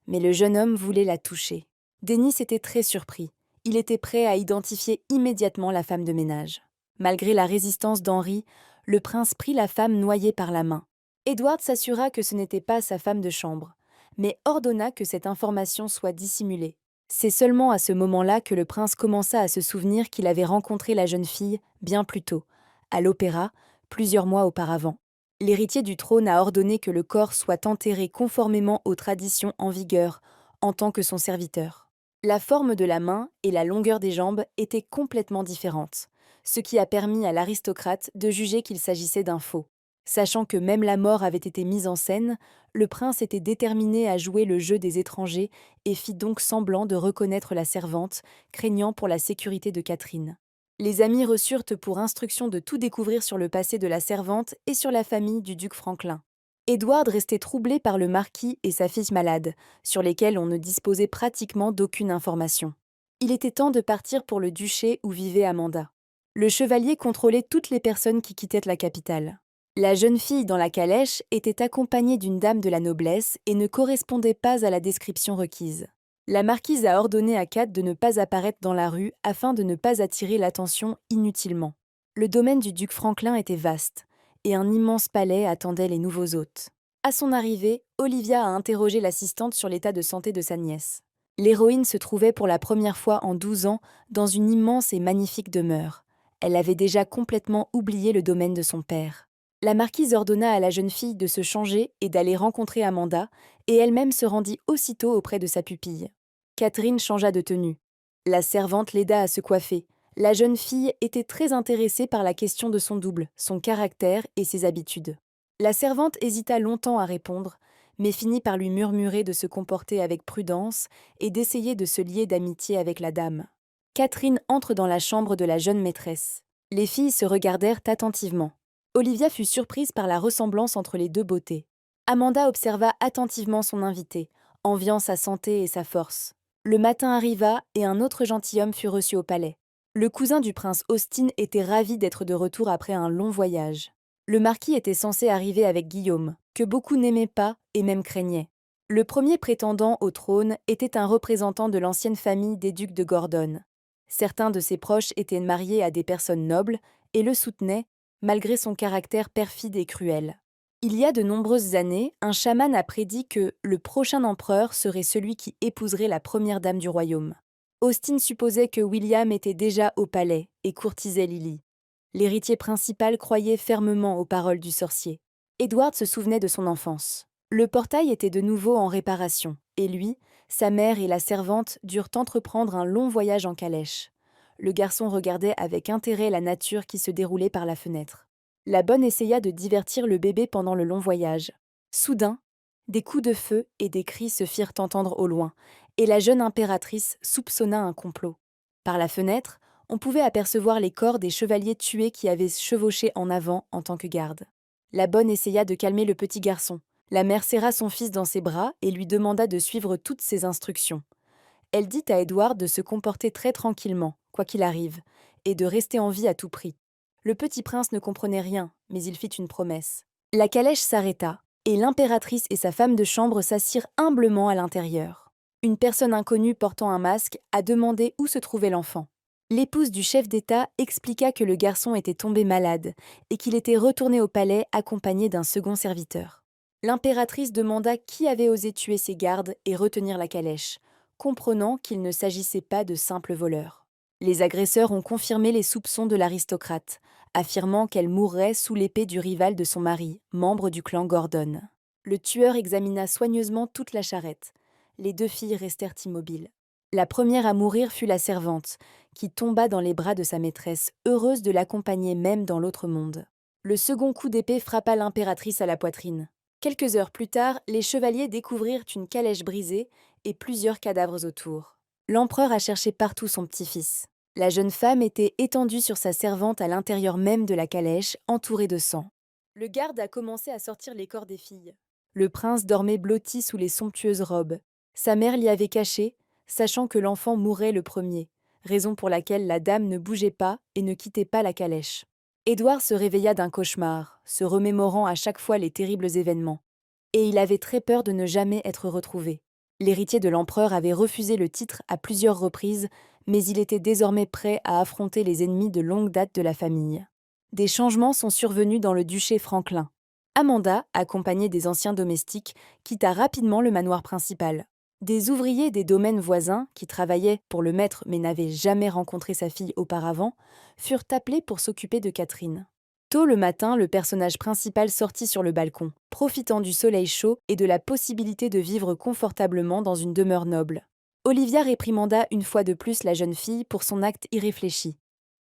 mais le jeune homme voulait la toucher. Denis était très surpris. Il était prêt à identifier immédiatement la femme de ménage. Malgré la résistance d'Henri, le prince prit la femme noyée par la main. Édouard s'assura que ce n'était pas sa femme de chambre, mais ordonna que cette information soit dissimulée. C'est seulement à ce moment-là que le prince commença à se souvenir qu'il avait rencontré la jeune fille bien plus tôt, à l'opéra, plusieurs mois auparavant. L'héritier du trône a ordonné que le corps soit enterré conformément aux traditions en vigueur, en tant que son serviteur. La forme de la main et la longueur des jambes étaient complètement différentes, ce qui a permis à l'aristocrate de juger qu'il s'agissait d'un faux. Sachant que même la mort avait été mise en scène, le prince était déterminé à jouer le jeu des étrangers et fit donc semblant de reconnaître la servante, craignant pour la sécurité de Catherine. Les amis reçurent pour instruction de tout découvrir sur le passé de la servante et sur la famille du duc Franklin. Édouard restait troublé par le marquis et sa fille malade, sur lesquels on ne disposait pratiquement d'aucune information. Il était temps de partir pour le duché où vivait Amanda. Le chevalier contrôlait toutes les personnes qui quittaient la capitale. La jeune fille dans la calèche était accompagnée d'une dame de la noblesse et ne correspondait pas à la description requise. La marquise a ordonné à Kat de ne pas apparaître dans la rue afin de ne pas attirer l'attention inutilement. Le domaine du duc Franklin était vaste, et un immense palais attendait les nouveaux hôtes. À son arrivée, Olivia a interrogé l'assistante sur l'état de santé de sa nièce. L'héroïne se trouvait pour la première fois en 12 ans dans une immense et magnifique demeure. Elle avait déjà complètement oublié le domaine de son père. La marquise ordonna à la jeune fille de se changer et d'aller rencontrer Amanda, et elle-même se rendit aussitôt auprès de sa pupille. Catherine changea de tenue. La servante l'aida à se coiffer. La jeune fille était très intéressée par la question de son double, son caractère et ses habitudes. La servante hésita longtemps à répondre, mais finit par lui murmurer de se comporter avec prudence et d'essayer de se lier d'amitié avec la dame. Catherine entre dans la chambre de la jeune maîtresse. Les filles se regardèrent attentivement. Olivia fut surprise par la ressemblance entre les deux beautés. Amanda observa attentivement son invitée, enviant sa santé et sa force. Le matin arriva et un autre gentilhomme fut reçu au palais. Le cousin du prince Austin était ravi d'être de retour après un long voyage. Le marquis était censé arriver avec Guillaume, que beaucoup n'aimaient pas et même craignaient. Le premier prétendant au trône était un représentant de l'ancienne famille des ducs de Gordon. Certains de ses proches étaient mariés à des personnes nobles et le soutenaient, malgré son caractère perfide et cruel. Il y a de nombreuses années, un chaman a prédit que le prochain empereur serait celui qui épouserait la première dame du royaume. Austin supposait que William était déjà au palais et courtisait Lily. L'héritier principal croyait fermement aux paroles du sorcier. Edward se souvenait de son enfance. Le portail était de nouveau en réparation, et lui, sa mère et la servante durent entreprendre un long voyage en calèche. Le garçon regardait avec intérêt la nature qui se déroulait par la fenêtre. La bonne essaya de divertir le bébé pendant le long voyage. Soudain, des coups de feu et des cris se firent entendre au loin, et la jeune impératrice soupçonna un complot. Par la fenêtre, on pouvait apercevoir les corps des chevaliers tués qui avaient chevauché en avant en tant que garde. La bonne essaya de calmer le petit garçon. La mère serra son fils dans ses bras et lui demanda de suivre toutes ses instructions. Elle dit à Édouard de se comporter très tranquillement, quoi qu'il arrive, et de rester en vie à tout prix. Le petit prince ne comprenait rien, mais il fit une promesse. La calèche s'arrêta, et l'impératrice et sa femme de chambre s'assirent humblement à l'intérieur. Une personne inconnue portant un masque a demandé où se trouvait l'enfant. L'épouse du chef d'État expliqua que le garçon était tombé malade et qu'il était retourné au palais accompagné d'un second serviteur. L'impératrice demanda qui avait osé tuer ses gardes et retenir la calèche, comprenant qu'il ne s'agissait pas de simples voleurs. Les agresseurs ont confirmé les soupçons de l'aristocrate, affirmant qu'elle mourrait sous l'épée du rival de son mari, membre du clan Gordon. Le tueur examina soigneusement toute la charrette. Les deux filles restèrent immobiles. La première à mourir fut la servante, qui tomba dans les bras de sa maîtresse, heureuse de l'accompagner même dans l'autre monde. Le second coup d'épée frappa l'impératrice à la poitrine. Quelques heures plus tard, les chevaliers découvrirent une calèche brisée et plusieurs cadavres autour. L'empereur a cherché partout son petit-fils. La jeune femme était étendue sur sa servante à l'intérieur même de la calèche, entourée de sang. Le garde a commencé à sortir les corps des filles. Le prince dormait blotti sous les somptueuses robes. Sa mère l'y avait caché, sachant que l'enfant mourrait le premier, raison pour laquelle la dame ne bougeait pas et ne quittait pas la calèche. Édouard se réveilla d'un cauchemar, se remémorant à chaque fois les terribles événements. Et il avait très peur de ne jamais être retrouvé. L'héritier de l'empereur avait refusé le titre à plusieurs reprises, mais il était désormais prêt à affronter les ennemis de longue date de la famille. Des changements sont survenus dans le duché Franklin. Amanda, accompagnée des anciens domestiques, quitta rapidement le manoir principal. Des ouvriers des domaines voisins, qui travaillaient pour le maître mais n'avaient jamais rencontré sa fille auparavant, furent appelés pour s'occuper de Catherine. Tôt le matin, le personnage principal sortit sur le balcon, profitant du soleil chaud et de la possibilité de vivre confortablement dans une demeure noble. Olivia réprimanda une fois de plus la jeune fille pour son acte irréfléchi.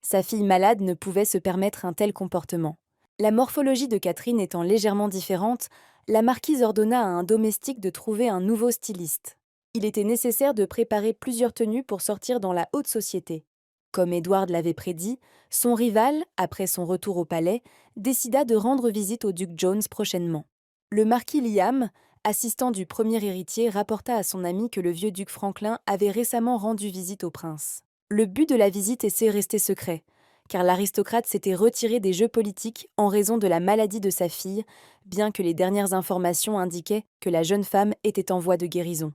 Sa fille malade ne pouvait se permettre un tel comportement. La morphologie de Catherine étant légèrement différente, la marquise ordonna à un domestique de trouver un nouveau styliste. Il était nécessaire de préparer plusieurs tenues pour sortir dans la haute société. Comme Édouard l'avait prédit, son rival, après son retour au palais, décida de rendre visite au duc Jones prochainement. Le marquis Liam, assistant du premier héritier, rapporta à son ami que le vieux duc Franklin avait récemment rendu visite au prince. Le but de la visite était resté secret, car l'aristocrate s'était retiré des jeux politiques en raison de la maladie de sa fille, bien que les dernières informations indiquaient que la jeune femme était en voie de guérison.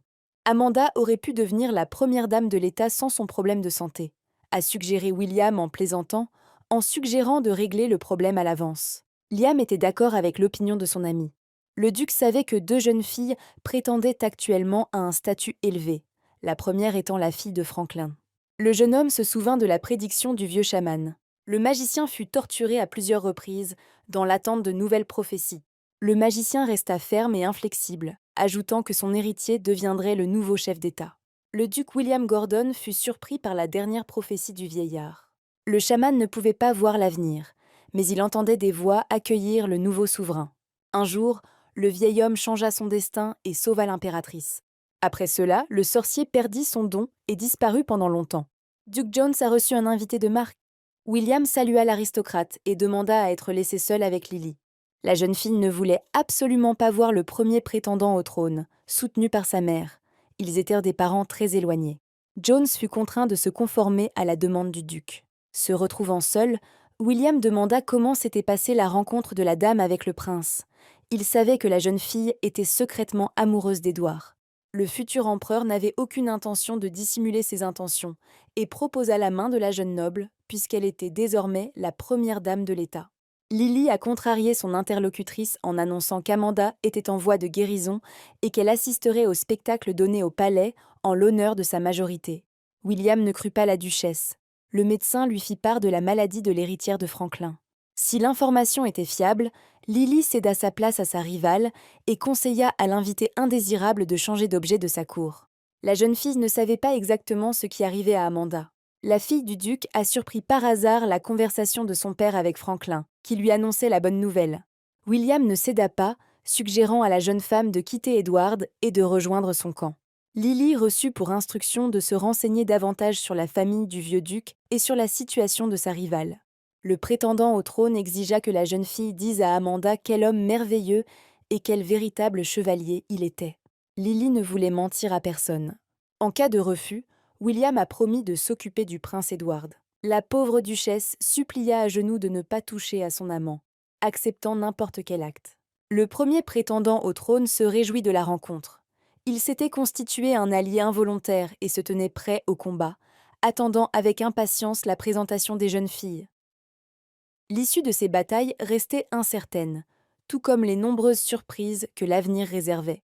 Amanda aurait pu devenir la première dame de l'État sans son problème de santé, a suggéré William en plaisantant, en suggérant de régler le problème à l'avance. Liam était d'accord avec l'opinion de son ami. Le duc savait que deux jeunes filles prétendaient actuellement à un statut élevé, la première étant la fille de Franklin. Le jeune homme se souvint de la prédiction du vieux chaman. Le magicien fut torturé à plusieurs reprises, dans l'attente de nouvelles prophéties. Le magicien resta ferme et inflexible, ajoutant que son héritier deviendrait le nouveau chef d'État. Le duc William Gordon fut surpris par la dernière prophétie du vieillard. Le chaman ne pouvait pas voir l'avenir, mais il entendait des voix accueillir le nouveau souverain. Un jour, le vieil homme changea son destin et sauva l'impératrice. Après cela, le sorcier perdit son don et disparut pendant longtemps. Duke Jones a reçu un invité de marque. William salua l'aristocrate et demanda à être laissé seul avec Lily. La jeune fille ne voulait absolument pas voir le premier prétendant au trône, soutenu par sa mère. Ils étaient des parents très éloignés. Jones fut contraint de se conformer à la demande du duc. Se retrouvant seul, William demanda comment s'était passée la rencontre de la dame avec le prince. Il savait que la jeune fille était secrètement amoureuse d'Édouard. Le futur empereur n'avait aucune intention de dissimuler ses intentions et proposa la main de la jeune noble, puisqu'elle était désormais la première dame de l'État. Lily a contrarié son interlocutrice en annonçant qu'Amanda était en voie de guérison et qu'elle assisterait au spectacle donné au palais en l'honneur de sa majorité. William ne crut pas la duchesse. Le médecin lui fit part de la maladie de l'héritière de Franklin. Si l'information était fiable, Lily céda sa place à sa rivale et conseilla à l'invité indésirable de changer d'objet de sa cour. La jeune fille ne savait pas exactement ce qui arrivait à Amanda. La fille du duc a surpris par hasard la conversation de son père avec Franklin, qui lui annonçait la bonne nouvelle. William ne céda pas, suggérant à la jeune femme de quitter Edward et de rejoindre son camp. Lily reçut pour instruction de se renseigner davantage sur la famille du vieux duc et sur la situation de sa rivale. Le prétendant au trône exigea que la jeune fille dise à Amanda quel homme merveilleux et quel véritable chevalier il était. Lily ne voulait mentir à personne. En cas de refus, William a promis de s'occuper du prince Edward. La pauvre duchesse supplia à genoux de ne pas toucher à son amant, acceptant n'importe quel acte. Le premier prétendant au trône se réjouit de la rencontre. Il s'était constitué un allié involontaire et se tenait prêt au combat, attendant avec impatience la présentation des jeunes filles. L'issue de ces batailles restait incertaine, tout comme les nombreuses surprises que l'avenir réservait.